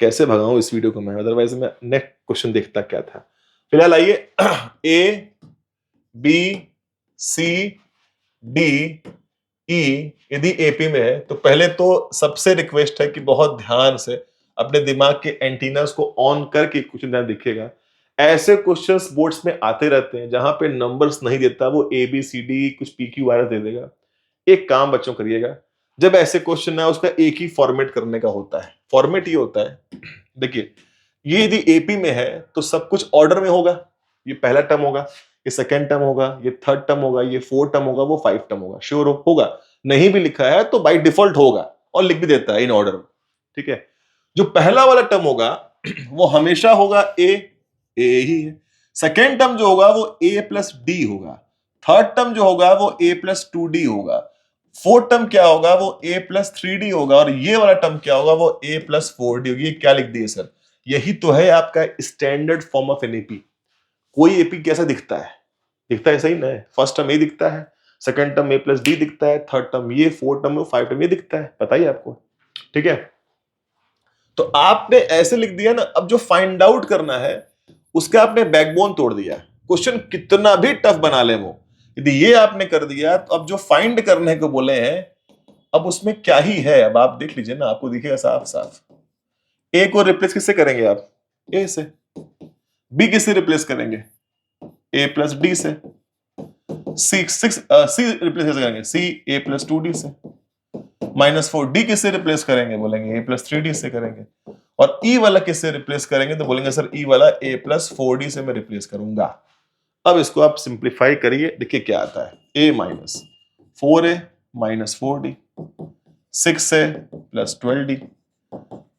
कैसे भगाऊं इस वीडियो को मैं, अदरवाइज मैं नेक्स्ट क्वेश्चन देखता क्या था। फिलहाल आइए, ए बी सी डी ई यदि एपी में है, तो पहले तो सबसे रिक्वेस्ट है कि बहुत ध्यान से अपने दिमाग के एंटीनास को ऑन करके क्वेश्चन ध्यान दिखेगा। ऐसे क्वेश्चंस बोर्ड्स में आते रहते हैं जहां पे नंबर्स नहीं देता, वो ए बी सी डी कुछ पी क्यू आर दे देगा। एक काम बच्चों करिएगा, जब ऐसे क्वेश्चन है उसका एक ही फॉर्मेट करने का होता है। फॉर्मेट ये होता है, देखिए, ये यदि एपी में है तो सब कुछ ऑर्डर में होगा, ये पहला टर्म होगा, ये सेकंड टर्म होगा, ये थर्ड टर्म होगा, ये फोर्थ टर्म होगा, वो 5 टर्म होगा, श्योर होगा। नहीं भी लिखा है तो बाय डिफॉल्ट होगा, और लिख भी देता है इन ऑर्डर, ठीक है। जो पहला वाला टर्म होगा वो हमेशा होगा ए ही है। सेकेंड टर्म जो होगा वो ए प्लस डी होगा। थर्ड टर्म जो होगा वो ए प्लस 2d होगा। फोर्थ टर्म क्या होगा वो ए प्लस 3d होगा। और ये वाला टर्म क्या होगा वो ए प्लस 4d होगी। ये क्या लिख दिए सर? यही तो है आपका standard form of an AP. कोई एपी कैसा दिखता है? दिखता है सही ना? फर्स्ट टर्म ए दिखता है, सेकंड टर्म ए प्लस डी दिखता है, थर्ड टर्म ये, फोर्थ टर्म फाइव टर्म ये दिखता है। पता ही आपको, ठीक है? तो आपने ऐसे लिख दिया ना। अब जो फाइंड आउट करना है उसका आपने बैकबोन तोड़ दिया। क्वेश्चन कितना भी टफ बना ले वो, यदि ये आपने कर दिया तो अब जो फाइंड करने को बोले हैं अब उसमें क्या ही है। अब आप देख लीजिए ना, आपको दिखेगा साफ साफ। ए को रिप्लेस किससे करेंगे आप? ए से। बी किससे रिप्लेस करेंगे? ए प्लस डी से। सी रिप्लेस कैसे करेंगे? सी ए प्लस 2d से। -4 डी किससे रिप्लेस करेंगे? बोलेंगे ए प्लस 3d से करेंगे। और ई वाला किससे रिप्लेस करेंगे? तो बोलेंगे सर ई वाला ए प्लस 4d से मैं रिप्लेस करूंगा। अब इसको आप सिंप्लीफाई करिए, देखिए क्या आता है। A minus 4a minus 4d, 6a plus 12d,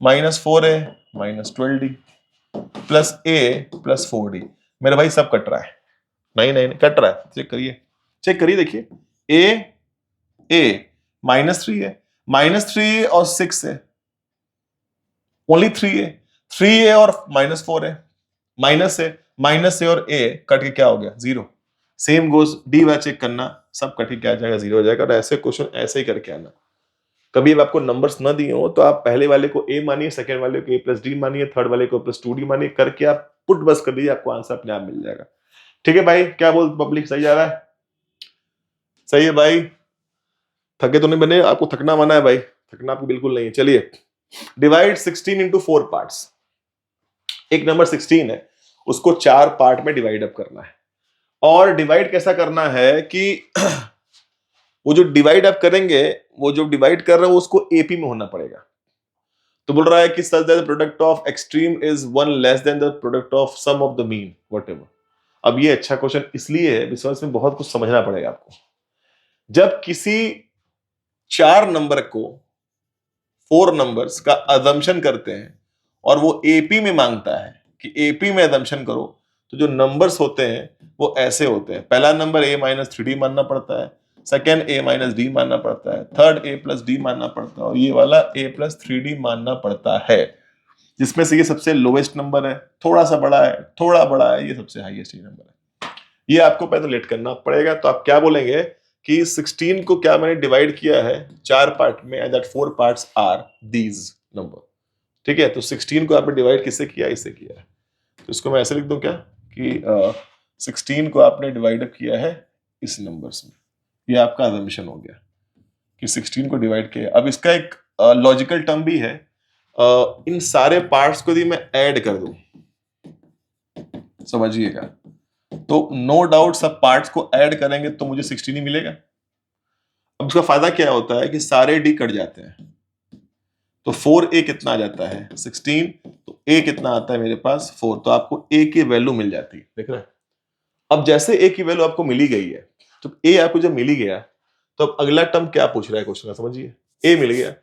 -4a minus 12d plus a plus 4d। मेरा भाई सब कट रहा है। नहीं नहीं, नहीं कट रहा है, चेक करिए, चेक करिए, देखिए ए -3 है, -3 और 6 है, ओनली 3 और -4 है, माइनस ए और ए कट के क्या हो गया? 0। सेम गोज डी वाला चेक करना, सब कट के क्या जाएगा? 0 हो जाएगा। और ऐसे क्वेश्चन ऐसे ही करके आना। कभी अब आपको नंबर्स ना दिए हो तो आप पहले वाले को ए मानिए, सेकंड वाले को ए प्लस डी मानिए, थर्ड वाले को प्लस 2d मानिए, करके आप पुट बस कर दीजिए, आपको आंसर अपने आप मिल जाएगा। ठीक है भाई, क्या बोल पब्लिक? सही जा रहा है? सही है भाई? थके तो नहीं बने? आपको थकना माना है भाई? थकना आपको बिल्कुल नहीं है। चलिए, डिवाइड 16 इंटू 4 पार्ट्स। एक नंबर 16 है, उसको 4 पार्ट में डिवाइड अप करना है। और डिवाइड कैसा करना है कि वो जो डिवाइड अप करेंगे, वो जो डिवाइड कर रहे हैं उसको एपी में होना पड़ेगा। तो बोल रहा है कि such that the product of extreme is 1 less than the product of sum of the mean whatever. अब ये अच्छा क्वेश्चन इसलिए है बिकॉज़ में बहुत कुछ समझना पड़ेगा आपको। जब किसी 4 नंबर को 4 नंबर्स का अजम्पशन करते हैं और वो एपी में मांगता है कि एपी में अजम्पशन करो, तो जो नंबर्स होते हैं वो ऐसे होते हैं। पहला नंबर a माइनस 3d मानना पड़ता है, सेकेंड a माइनस डी मानना पड़ता है, थर्ड a प्लस डी मानना पड़ता है, और ये वाला a प्लस 3d मानना पड़ता है। जिसमें से ये सबसे लोवेस्ट नंबर है, थोड़ा सा बड़ा है, थोड़ा बड़ा है, ये सबसे हाईएस्ट नंबर है। ये आपको पहले लेट करना पड़ेगा। तो आप क्या बोलेंगे कि 16 को क्या मैंने डिवाइड किया है 4 पार्ट में, and that 4 parts are these number. ठीक है, तो 16 को आपने डिवाइड किससे किया? इससे किया है। तो इसको मैं ऐसे लिख दूं क्या कि 16 को आपने डिवाइड किया है इस नंबर्स में। ये आपका असम्पशन हो गया कि 16 को डिवाइड किया। अब इसका एक लॉजिकल टर्म भी है। इन सारे पार्ट्स को यदि मैं ऐड कर दूं, समझिएगा, तो नो डाउट सब पार्ट्स को ऐड करेंगे तो मुझे 16 ही मिलेगा। अब इसका फायदा क्या होता है कि सारे डी कट जाते हैं, तो 4a कितना आ जाता है? 16। तो a कितना आता है मेरे पास? 4। तो आपको a की वैल्यू मिल जाती है, देख रहे हैं? अब जैसे a की वैल्यू आपको मिली गई है, तो a आपको जब मिली गया, तो अब अगला टर्म क्या पूछ रहा है क्वेश्चन का? समझिए, a मिल गया,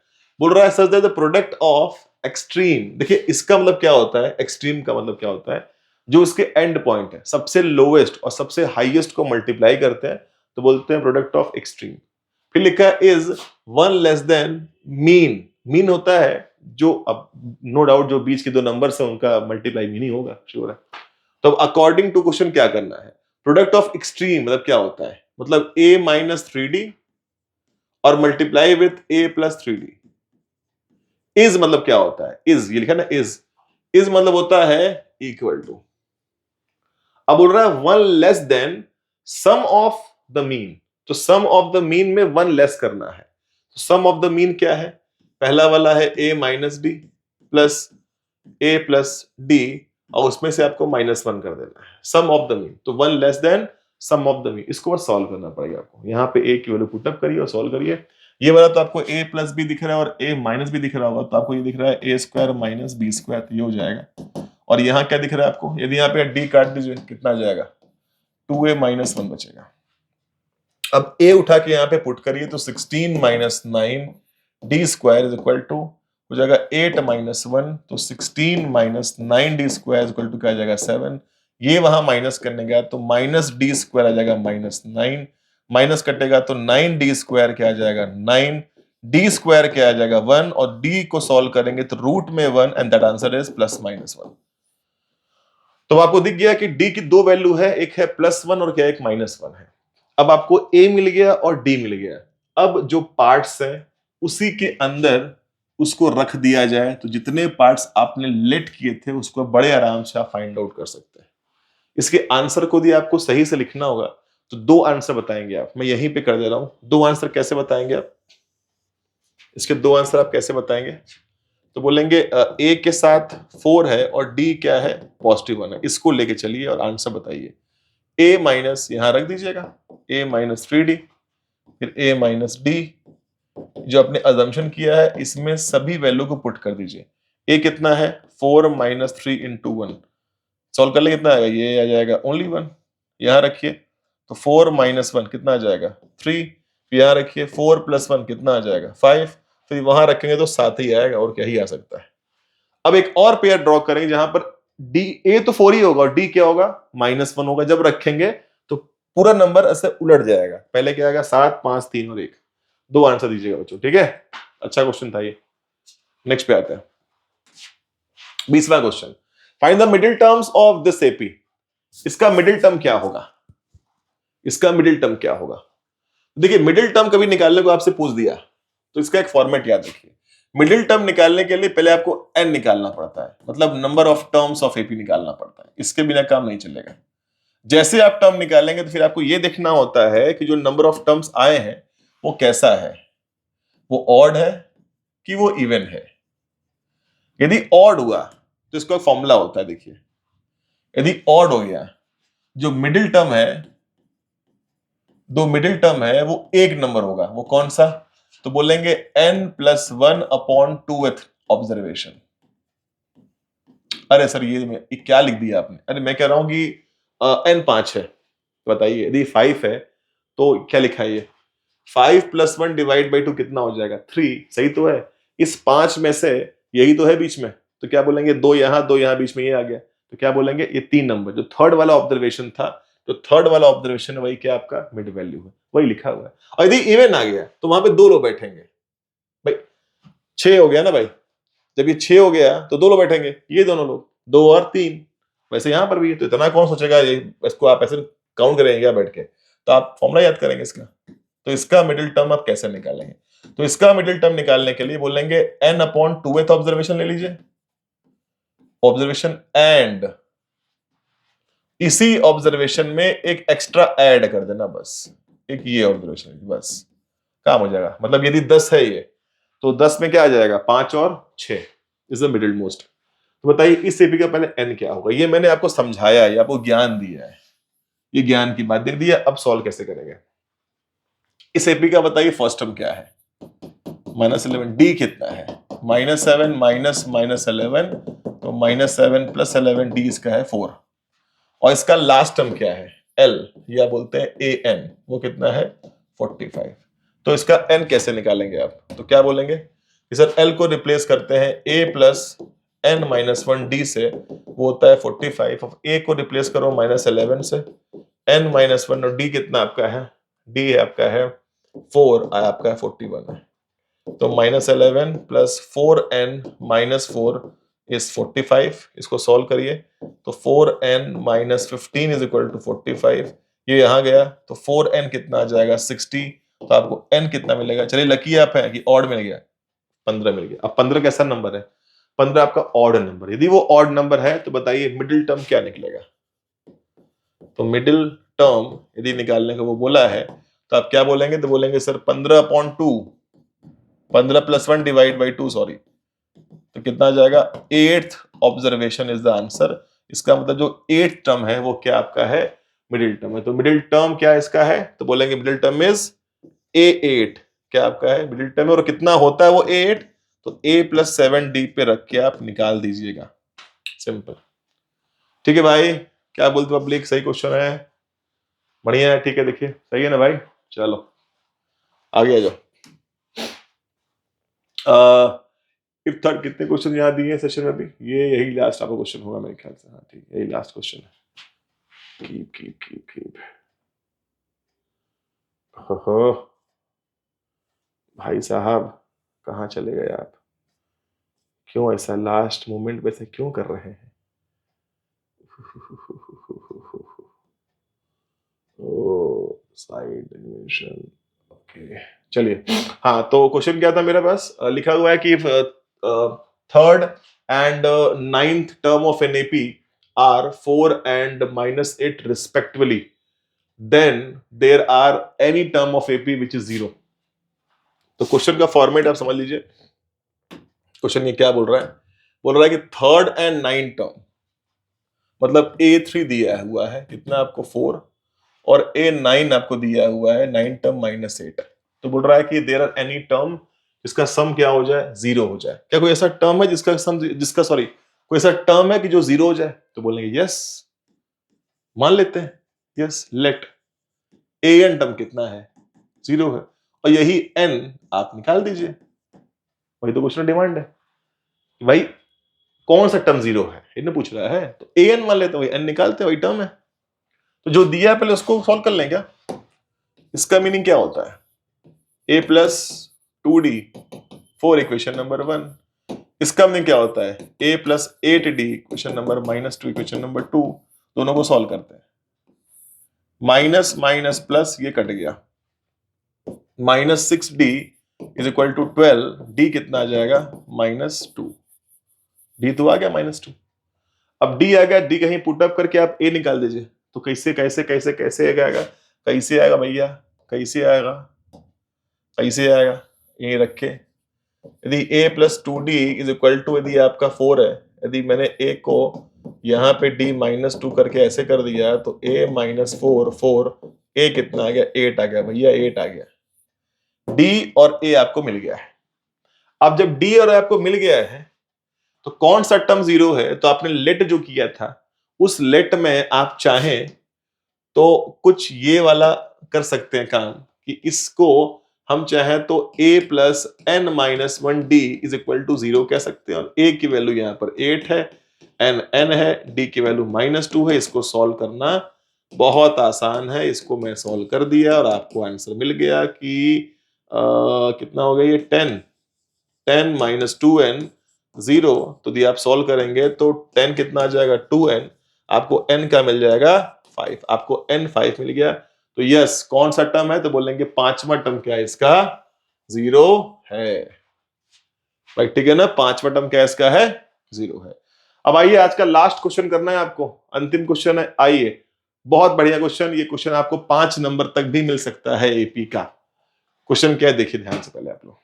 बोल रहा है सच that the product of extreme. देखिए इसका मतलब क्या होता है, एक्सट्रीम का मतलब क्या होता है? जो इसके एंड पॉइंट है, सबसे लोवेस्ट और सबसे हाईएस्ट को मल्टीप्लाई करते हैं तो बोलते हैं प्रोडक्ट ऑफ एक्सट्रीम। फिर लिखा है is 1 less then mean. Mean होता है जो, अब नो डाउट जो बीच के दो नंबर्स हैं उनका मल्टीप्लाई मीन ही होगा, श्योर है। तो अकॉर्डिंग टू क्वेश्चन क्या करना है? प्रोडक्ट ऑफ एक्सट्रीम मतलब क्या होता है? मतलब a माइनस 3d और multiply with a plus 3d। Is मतलब क्या होता है? इज, ये लिखा ना इज मतलब होता है इक्वल टू। अब बोल रहा है 1 less than sum of the mean. तो सम ऑफ द मीन में 1 लेस करना है। तो सम ऑफ द मीन क्या है? पहला वाला है a minus D plus a plus D, और उसमें से आपको -1 कर देना है। सम ऑफ द मीन, तो 1 less than sum of the mean. इसको बस सॉल्व करना पड़ेगा आपको। यहाँ पे a की वैल्यू पुटअप करिए और सॉल्व करिए। ये वाला तो आपको a प्लस बी दिख रहा है और a माइनस बी दिख रहा होगा, तो आपको ये दिख रहा है a square minus B square, तो ये हो जाएगा। और यहाँ क्या दिख रहा है आपको? यदि यहाँ पे d काट दीजिए, कितना आ जाएगा? 2a माइनस 1 बचेगा। अब a उठा के यहाँ पे पुट करिए, तो 16 minus 9 D square is equal to हो जाएगा 8 माइनस 1, तो 16 माइनस 9d² इक्वल टू क्या आ जाएगा 7। ये वहां माइनस करने गया तो माइनस d² आ जाएगा -9, माइनस कटेगा तो 9d² क्या आ जाएगा 9, d² क्या आ जाएगा 1, और d को सॉल्व करेंगे तो रूट में 1, एंड दैट आंसर इज +-1। तो आपको दिख गया कि d की दो वैल्यू है, एक है +1 और क्या एक -1 है। अब आपको a मिल गया और d मिल गया। अब जो पार्ट्स हैं उसी के अंदर उसको रख दिया जाए तो जितने पार्ट्स आपने लेट किए थे उसको बड़े आराम से आप फाइंड आउट कर सकते हैं। इसके आंसर को यदि आपको सही से लिखना होगा तो दो आंसर बताएंगे आप, मैं यहीं पे कर दे रहा हूं। दो आंसर कैसे बताएंगे आप, इसके दो आंसर आप कैसे बताएंगे? तो बोलेंगे ए के साथ 4 है और डी क्या है +1 है, इसको लेके चलिए और आंसर बताइए। ए माइनस यहां रख दीजिएगा, a माइनस 3d, फिर a माइनस डी, जो आपने अजम्पशन किया है इसमें सभी वैल्यू को पुट कर दीजिए। a कितना है 4 माइनस 3 इंटू 1, सॉल्व कर ले कितना आएगा, ये आ जाएगा ओनली 1, यहां रखिए तो 4 माइनस 1 कितना आ जाएगा 3, यहां रखिए 4 प्लस 1 कितना आ जाएगा 5, फिर वहां रखेंगे तो 7 ही आएगा और क्या ही आ सकता है। अब एक और पेयर ड्रॉ करेंगे जहां पर डी, ए तो 4 ही होगा और डी क्या होगा -1 होगा। जब रखेंगे तो पूरा नंबर ऐसे उलट जाएगा, पहले क्या आएगा 7, 5, 3 और 1। दो आंसर दीजिएगा बच्चों, ठीक है। अच्छा क्वेश्चन था ये। नेक्स्ट पे आते हैं 20वां question, find the middle terms of this AP. इसका मिडिल टर्म क्या होगा, इसका मिडिल टर्म क्या होगा? देखिए मिडिल टर्म कभी निकालने को आपसे पूछ दिया तो इसका एक फॉर्मेट याद रखिए। मिडिल टर्म निकालने के लिए पहले आपको n निकालना पड़ता है, मतलब number of terms of AP निकालना पड़ता है, इसके बिना काम नहीं चलेगा। जैसे आप टर्म निकालेंगे तो फिर आपको यह देखना होता है कि जो नंबर ऑफ टर्म्स आए हैं वो कैसा है, वो ऑड है कि वो इवन है। यदि ऑड हुआ तो इसका फॉर्मूला होता है, देखिए यदि ऑड हो गया, जो मिडिल टर्म है, दो मिडिल टर्म है वो एक नंबर होगा, वो कौन सा? तो बोलेंगे n+1/2th ऑब्जर्वेशन। अरे सर ये क्या लिख दिया आपने? अरे मैं कह रहा हूं कि n 5 है, बताइए यदि 5 है तो क्या लिखा है ये 5 + 1 डिवाइड बाई 2 कितना हो जाएगा 3, सही तो है। इस 5 में से यही तो है बीच में, तो क्या बोलेंगे 2 यहां 2 यहां, बीच में ये आ गया, तो क्या बोलेंगे ये 3 नंबर, जो थर्ड वाला ऑब्जर्वेशन था, तो थर्ड वाला ऑब्जर्वेशन वही क्या आपका मिड वैल्यू है, वही लिखा हुआ है। और यदि इवन आ गया तो वहां पे दो लोग बैठेंगे भाई, 6 हो गया ना भाई, जब ये 6 हो गया तो दो लोग बैठेंगे, ये दोनों लोग 2 और 3, वैसे यहां पर भी है, तो इतना कौन सोचेगा ये इसको आप ऐसे काउंट करेंगे क्या बैठ के, तो आप फॉर्मूला याद करेंगे इसका। तो इसका मिडिल टर्म आप कैसे निकालेंगे? तो इसका मिडिल टर्म निकालने के लिए बोलेंगे n/2th ऑब्जर्वेशन ले लीजिए, ऑब्जर्वेशन, एंड इसी ऑब्जर्वेशन में एक एक्स्ट्रा ऐड कर देना, बस एक ये ऑब्जर्वेशन, बस काम हो जाएगा। मतलब यदि 10 है ये तो 10 में क्या आ जाएगा 5 और 6 इज द मिडिल मोस्ट। तो बताइए इस एपी का पहले n क्या होगा? ये मैंने आपको समझाया है, आपको ज्ञान दिया है, ये ज्ञान की बात दे दी है। अब सॉल्व कैसे करेंगे इस एपी का? बताइए फर्स्ट टर्म क्या है -11, डी कितना है -7 -11, तो -7 + 11, डी इसका है 4, और इसका लास्ट टर्म क्या है L, या बोलते हैं AN, वो कितना है 45। तो इसका N कैसे निकालेंगे आप? तो क्या बोलेंगे कि सर L को रिप्लेस करते हैं A + n-1d से, वो होता है 45, और A को रिप्लेस करो -11 से, n-1, और D कितना आपका है, D है आपका है 4, आपका है 41 है। तो -11 + 4n-4 इज 45, इसको सॉल्व करिए तो 4n - 15 इज इक्वल टू 45, ये यहां गया तो 4n कितना आ जाएगा 60, तो आपको n कितना मिलेगा? चलिए लकी आप है कि ऑड मिल गया, 15 मिल गया। अब 15 कैसा नंबर है? 15 आपका ऑड नंबर, यदि वो ऑड नंबर है तो बताइए मिडिल टर्म क्या निकलेगा? तो मिडिल टर्म यदि निकालने को वो बोला है तो आप क्या बोलेंगे? तो बोलेंगे सर 15/2, 15 + 1 डिवाइड बाई 2, सॉरी, तो कितना आ जाएगा 8th observation is the answer. इसका मतलब जो 8th टर्म है वो क्या आपका है मिडिल टर्म है। तो मिडिल टर्म क्या इसका है? तो बोलेंगे मिडिल टर्म इज A8, क्या आपका है मिडिल टर्म है, और कितना होता है वो A8, तो A + 7D पे रख के आप निकाल दीजिएगा, सिंपल। ठीक है भाई, क्या बोलते पब्लिक, सही क्वेश्चन है, बढ़िया है, ठीक है, देखिए सही है ना भाई। चलो आगे आ जाओ। इफ थर्ड कितने क्वेश्चन यहाँ दिए हैं सेशन में भी, ये यही लास्ट आपका क्वेश्चन होगा मेरे ख्याल से। हाँ ठीक, यही लास्ट क्वेश्चन है। Keep keep keep keep. हो भाई साहब, कहाँ चले गए आप? क्यों ऐसा लास्ट मोमेंट पे से क्यों कर रहे हैं? ओ साइड डिमेंशन, ओके चलिए। हाँ तो क्वेश्चन क्या था मेरे पास, लिखा हुआ है कि third and ninth term of an AP are 4 and -8 respectively, then there are any term of AP which is 0। तो क्वेश्चन का फॉर्मेट आप समझ लीजिए। क्वेश्चन ये क्या बोल रहा है, बोल रहा है कि थर्ड एंड नाइन्थ टर्म, मतलब A3 दिया हुआ है कितना आपको 4, और A9 आपको दिया हुआ है 9 टर्म -8। तो बोल रहा है कि देयर आर एनी टर्म जिसका सम क्या हो जाए, 0 हो जाए। क्या कोई ऐसा टर्म है जिसका सम, कोई ऐसा टर्म है कि जो 0 हो जाए? तो बोलेंगे यस, मान लेते हैं यस, लेट an टर्म कितना है, 0 है, और यही n आप निकाल दीजिए। वही तो क्वेश्चन डिमांड है कि भाई कौन सा टर्म 0 है, इन्हें पूछ रहा है। तो an मान लेते हैं, वही n निकालते हैं, वही टर्म है। तो जो दिया है पहले उसको सॉल्व कर लें क्या? इसका मीनिंग क्या होता है, a plus 2d 4 equation number 1। इसका मीनिंग क्या होता है, a plus 8d equation number -2 equation number 2। दोनों को सॉल्व करते हैं, माइनस माइनस प्लस ये कट गया, -6d is equal to 12, d कितना आ जाएगा -2, d तो आ गया -2। अब d आ गया, d कहीं पुट अप करके आप a निकाल दीजिए। तो कैसे कैसे कैसे कैसे आएगा, कैसे आएगा भैया, कैसे आएगा, कैसे आएगा, ये रखे। यदि a plus 2d is equal to, यदि आपका 4 है, यदि मैंने a को यहाँ पे d -2 करके ऐसे कर दिया, तो a -4 4, a कितना आ गया, 8 आ गया भैया, 8 आ गया। d और a आपको मिल गया है। अब जब d और a आपको मिल गया है तो कौन सा टर्म 0 है? तो आपने लेट जो किया था, उस लेट में आप चाहें तो कुछ ये वाला कर सकते हैं काम, कि इसको हम चाहे तो a plus n -1 d is equal to 0 कह सकते हैं। और a की वैल्यू यहाँ पर 8 है, n है, d की वैल्यू -2 है। इसको सॉल्व करना बहुत आसान है, इसको मैं सॉल्व कर दिया और आपको आंसर मिल गया कि कितना हो गया ये 10 - 2n 0। तो यदि आप सॉल्व करेंगे तो 10 कितना आ जाएगा 2n, आपको n का मिल जाएगा 5, आपको n 5 मिल गया। तो यस, कौन सा टर्म है? तो बोलेंगे पांचवा टर्म क्या है इसका, 0 है। भाई ठीक है ना, पांचवा टर्म क्या है इसका, है 0 है। अब आइए आज का लास्ट क्वेश्चन करना है आपको, अंतिम क्वेश्चन है। आइए, बहुत बढ़िया क्वेश्चन, ये क्वेश्चन आपको 5 नंबर तक भी मिल सकता है एपी का। क्वेश्चन क्या है देखिए ध्यान से पहले आप लोग।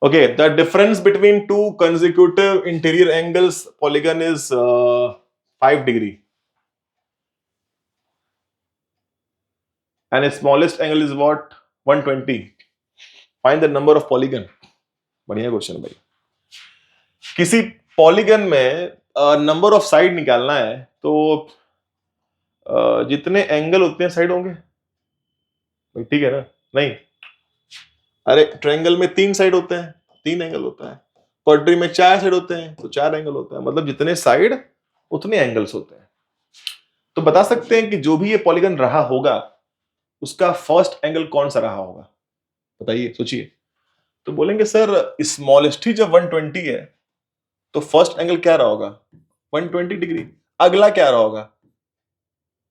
Okay, the difference between two consecutive interior angles polygon is 5 degree, and its smallest angle is what, 120। Find the number of polygon। बढ़िया क्वेश्चन भाई। किसी पॉलीगन में नंबर ऑफ साइड निकालना है, तो जितने एंगल उतने साइड होंगे भाई, ठीक है ना? नहीं, अरे ट्रायंगल में 3 साइड होते हैं, 3 एंगल होता है। क्वाड्री में 4 साइड होते हैं, तो 4 एंगल होता है। मतलब जितने साइड उतने एंगल्स होते हैं। तो बता सकते हैं कि जो भी ये पॉलीगन रहा होगा उसका फर्स्ट एंगल कौन सा रहा होगा, बताइए, सोचिए। तो बोलेंगे सर स्मॉलेस्ट ही जब 120 है तो फर्स्ट एंगल क्या रहा होगा, 120 डिग्री। अगला क्या रहा होगा,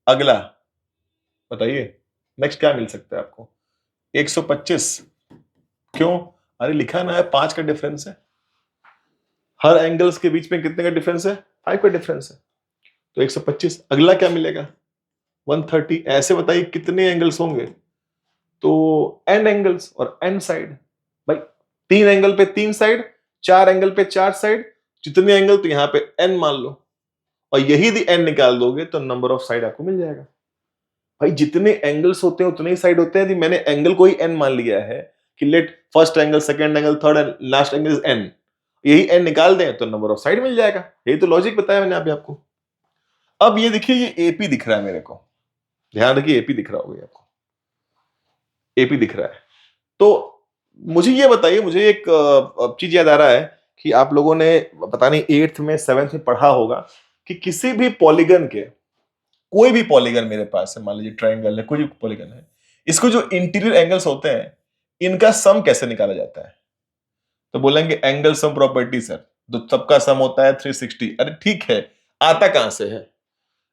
अगला बताइए, नेक्स्ट क्या मिल सकता है आपको, 125। क्यों? अरे लिखा ना है 5 का डिफरेंस है, हर एंगल्स के बीच में कितने का डिफरेंस है, 5 का डिफरेंस है। तो 125। अगला क्या मिलेगा, 130। ऐसे बताइए कितने एंगल्स होंगे, तो एन एंगल्स और एन साइड। भाई 3 एंगल पे 3 साइड, 4 एंगल पे 4 साइड, जितने एंगल तो यहां पे एन मान लो, और यही यदि एन निकाल दोगे तो नंबर ऑफ साइड आपको मिल जाएगा। भाई जितने एंगल्स होते हैं उतने ही साइड होते हैं। यदि मैंने एंगल को ही एन मान लिया है कि let first angle, second angle, third and last angle is an, यही n निकाल दें तो नंबर ऑफ साइड मिल जाएगा। यही तो लॉजिक बताया मैंने अभी आपको। अब ये देखिए, ये एपी दिख रहा है मेरे को, ध्यान रखिए एपी दिख रहा होगा आपको, एपी दिख रहा है। तो मुझे ये बताइए, मुझे एक चीज याद आ रहा है कि आप लोगों ने पता नहीं 8th में 7th में पढ़ा होगा कि किसी भी पॉलीगन के, कोई भी पॉलीगन मेरे पास है, मान लीजिए ट्रायंगल है, कोई भी पॉलीगन है, इसको जो इंटीरियर एंगल्स होते हैं इनका सम कैसे निकाला जाता है? तो बोलेंगे एंगल सम प्रॉपर्टी सर, तो सबका सम होता है 360। अरे ठीक है, आता कहां से है?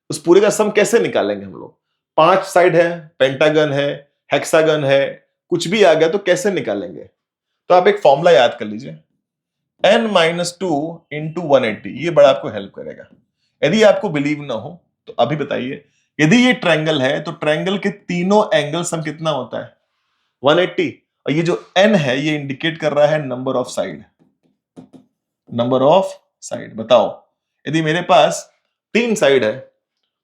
उस पूरे का सम कैसे निकालेंगे हम लोग? 5 साइड है, पेंटागन है, हेक्सागन है, कुछ भी आ गया तो कैसे निकालेंगे? तो आप एक फॉर्मूला याद कर लीजिए, n-2 इंटू 180, ये बड़ा आपको हेल्प करेगा। यदि आपको बिलीव ना हो तो अभी बताइए, यदि ये ट्रायंगल है तो ट्रायंगल के तीनों एंगल सम कितना होता है? 180। और ये जो n है ये इंडिकेट कर रहा है number of side, number of side. बताओ, यदि मेरे पास 3 साइड है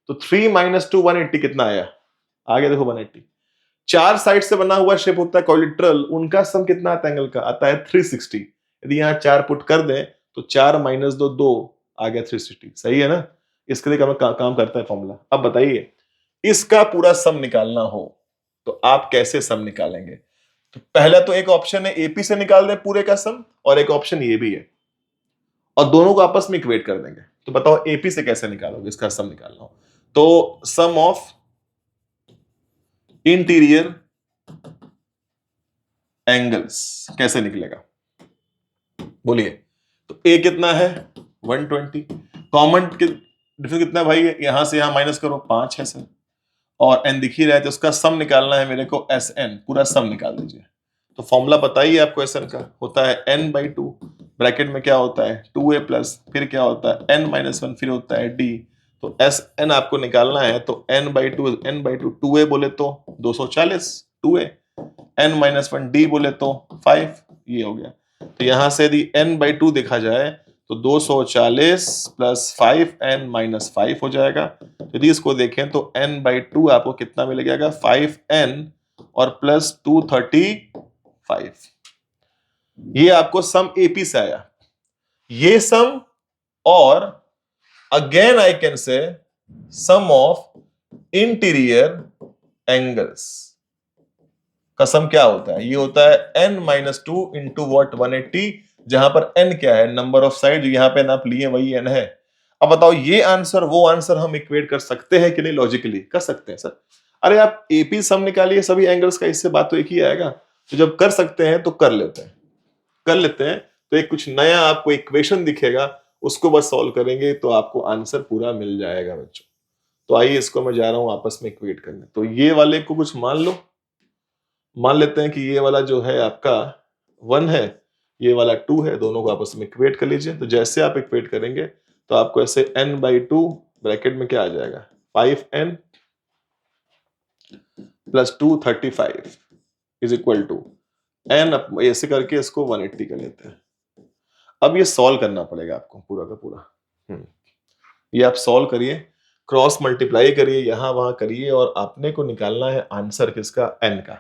तो 3 - 2 180 कितना आया? आ गया देखो 180। 4 साइड से बना हुआ शेप होता है कोलिट्रल, उनका सम कितना आता है एंगल का? आता है 360। यदि यहां 4 पुट कर दें तो 4 - 2 2 आ गया 360। सही है ना? इसके लिए काम करता है फॉर्मूला। अब बताइए, इसका पूरा सम निकालना हो तो आप कैसे सम निकालेंगे? तो पहला तो एक ऑप्शन है एपी से निकाल दें पूरे का सम, और एक ऑप्शन ये भी है, और दोनों को आपस में इक्वेट कर देंगे। तो बताओ एपी से कैसे निकालोगे इसका सम निकालना हो? तो सम ऑफ इंटीरियर एंगल्स कैसे निकलेगा? बोलिए। तो ए कितना है? 120। कॉमन डिफरेंस कितना है भाई? यहां से यहां माइनस करो, 5 है सर, और एन दिख ही रहा है, तो उसका सम निकालना है मेरे को, एस एन, पूरा सम निकाल दीजिए। तो फॉर्मूला बताइए आपको, एस एन का होता है n/2, ब्रैकेट में क्या होता है 2a प्लस, फिर क्या होता है n-1, फिर होता है d। तो एस एन आपको निकालना है, तो n/2 2a बोले तो 240 2a, n-1 d बोले तो 5, ये हो गया। तो यहां से यदि n/2 देखा जाए तो 240 प्लस 5n - 5 हो जाएगा। यदि इसको देखें तो n/2 आपको कितना मिल जाएगा? 5n और प्लस 235। ये आपको सम एपी से आया, ये सम, और again I can say some of interior angles का सम क्या होता है? ये होता है n-2 इंटू वॉट 180, जहां पर n क्या है? Number of side. जो यहां पे आप लिए वही n है। अब बताओ, ये आंसर वो आंसर हम इक्वेट कर सकते हैं कि नहीं? लॉजिकली कर सकते हैं सर। अरे आप एपी सम निकालिए सभी एंगल्स का, इससे बात तो एक ही आएगा। तो जब कर सकते हैं तो कर लेते हैं, कर लेते हैं। तो एक कुछ नया आपको इक्वेशन दिखेगा, उसको बस सॉल्व करेंगे तो आपको आंसर पूरा मिल जाएगा बच्चों। तो आइए इसको मैं जा रहा हूं आपस में इक्वेट करने। तो ये वाले को कुछ मान लो, मान लेते हैं कि ये वाला जो है आपका 1 है, ये वाला 2 है, दोनों को आपस में इक्वेट कर लीजिए। तो जैसे आप इक्वेट करेंगे तो आपको ऐसे n/2 ब्रैकेट में क्या आ जाएगा? 5n plus 235 is equal to n, ऐसे करके इसको 180 कर लेते हैं। अब ये सॉल्व करना पड़ेगा आपको पूरा का पूरा। ये आप सॉल्व करिए, क्रॉस मल्टीप्लाई करिए, यहां वहां करिए, और आपने को निकालना है आंसर किसका? n का।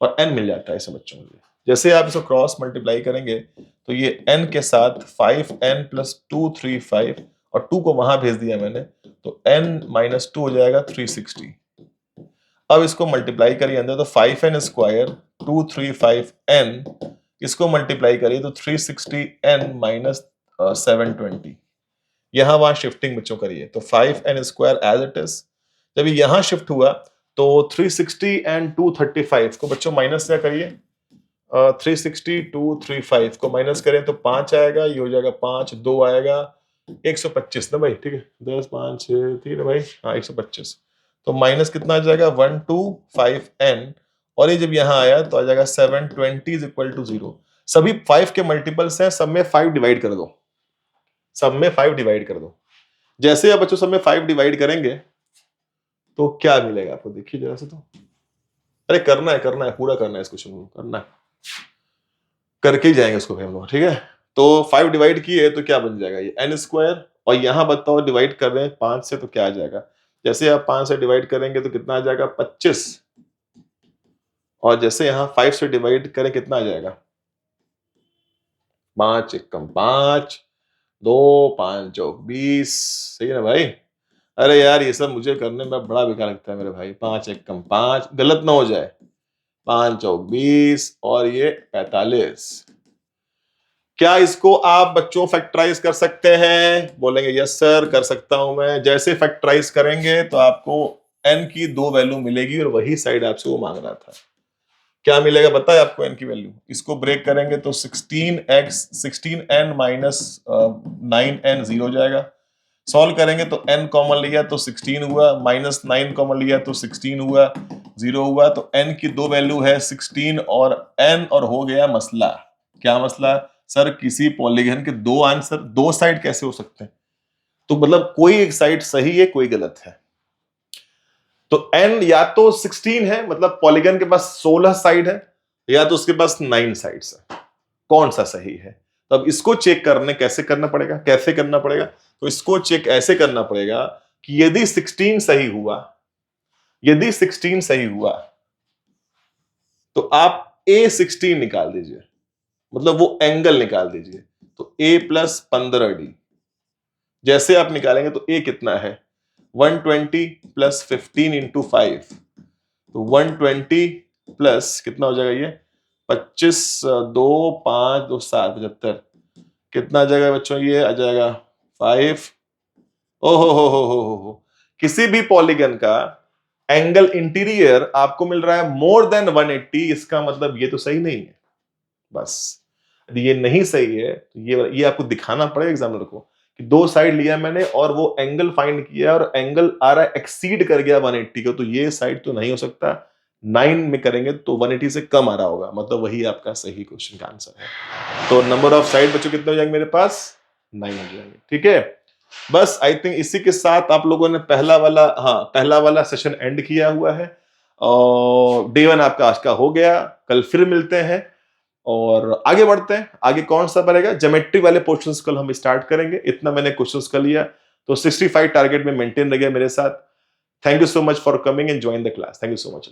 और n मिल जाता है ऐसे बच्चों के लिए। जैसे आप इसको क्रॉस मल्टीप्लाई करेंगे तो ये n के साथ 5n प्लस 235, और 2 को वहां भेज दिया मैंने, तो n - 2 हो जाएगा 360। अब इसको मल्टीप्लाई करिए अंदर, तो 5n स्क्वायर 235n, इसको मल्टीप्लाई करिए तो 360n माइनस 720। यहां वहां शिफ्टिंग बच्चों करिए, तो 5n square as it is. जब यहां शिफ्ट हुआ तो 360 एंड 235 को बच्चों माइनस क्या करिए, 360 235 को माइनस करें तो 5 आएगा, ये हो जाएगा 5, 2 आएगा 125 ना भाई, ठीक है, 10 5 6 3 भाई, हाँ 125। तो माइनस कितना आ जाएगा? 125n, और ये जब यहाँ आया तो आ जाएगा 720 इज इक्वल टू 0। सभी 5 के मल्टीपल्स हैं, सब में 5 डिवाइड कर दो, सब में 5 डिवाइड कर दो। जैसे आप बच्चों सब में 5 डिवाइड करेंगे तो क्या मिलेगा आपको? देखिए जरा से। तो अरे करना है पूरा करना है, इस क्वेश्चन को करना है, करके ही जाएंगे उसको फिर हम लोग, ठीक है। तो 5 डिवाइड किए तो क्या बन जाएगा? ये n स्क्वायर, और यहां बताओ डिवाइड कर रहे हैं 5 से तो क्या आ जाएगा? जैसे आप 5 से डिवाइड करेंगे तो कितना आ जाएगा? 25, और जैसे यहां 5 से डिवाइड करें कितना आ जाएगा? 5 एकम 5, 2 5 चौक 20, सही है ना भाई? अरे यार ये सब मुझे करने में बड़ा बेकार लगता है मेरे भाई। 5 एकम 5, गलत ना हो जाए। 5 चौक 20 और ये 45। क्या इसको आप बच्चों फैक्टराइज कर सकते हैं? बोलेंगे यस सर कर सकता हूं मैं। जैसे फैक्टराइज करेंगे तो आपको n की 2 वैल्यू मिलेगी और वही साइड आपसे वो मांग रहा था। क्या मिलेगा बताए आपको n की वैल्यू? इसको ब्रेक करेंगे तो 16n माइनस 9n 0 हो जाएगा। सॉल्व करेंगे तो n कॉमन लिया तो 16 हुआ, माइनस 9 कॉमन लिया तो 16 हुआ, 0 हुआ। तो n की 2 वैल्यू है 16 और n, और हो गया मसला। क्या मसला? सर किसी पॉलीगन के दो आंसर, दो साइड कैसे हो सकते हैं? तो मतलब कोई एक साइड सही है, कोई गलत है। तो n या तो 16 है, मतलब पॉलीगन के पास 16 साइड है, या तो उसके पास 9 साइड्स है। कौन सा सही है? तो अब इसको चेक करने कैसे करना पड़ेगा? कैसे करना पड़ेगा? तो इसको चेक ऐसे करना पड़ेगा कि यदि 16 सही हुआ, यदि 16 सही हुआ तो आप A16 निकाल दीजिए, मतलब वो एंगल निकाल दीजिए। तो A प्लस 15D जैसे आप निकालेंगे तो A कितना है? 120 प्लस 15 इंटू 5, तो 120 प्लस कितना हो जाएगा ये? 25, 2 5 2 7 75, कितना आ जाएगा बच्चों? ये आ जाएगा 5। ओहो हो। किसी भी पॉलीगन का एंगल इंटीरियर आपको मिल रहा है मोर देन 180, इसका मतलब ये तो सही नहीं है। बस यदि ये नहीं सही है तो ये आपको दिखाना पड़ेगा एग्जामिनर को कि दो साइड लिया मैंने और वो एंगल फाइंड किया और एंगल आ रहा है एक्सीड कर गया 180 को, तो ये साइड तो नहीं हो सकता। 9 में करेंगे तो 180 से कम आ रहा होगा, मतलब वही आपका सही क्वेश्चन का आंसर है। तो नंबर ऑफ साइड बच्चों कितने हो जाएंगे मेरे पास? 9 हो जाएंगे। ठीक है, बस आई थिंक इसी के साथ आप लोगों ने पहला वाला सेशन एंड किया हुआ है और डे 1 आपका आज का हो गया। कल फिर मिलते हैं और आगे बढ़ते हैं। आगे कौन सा बनेगा? ज्योमेट्री वाले पोर्शंस कल हम स्टार्ट करेंगे। इतना मैंने क्वेश्चंस कर लिया तो 65 टारगेट में मेंटेन रह गया मेरे साथ। Thank you so much for coming and join the class. Thank you so much.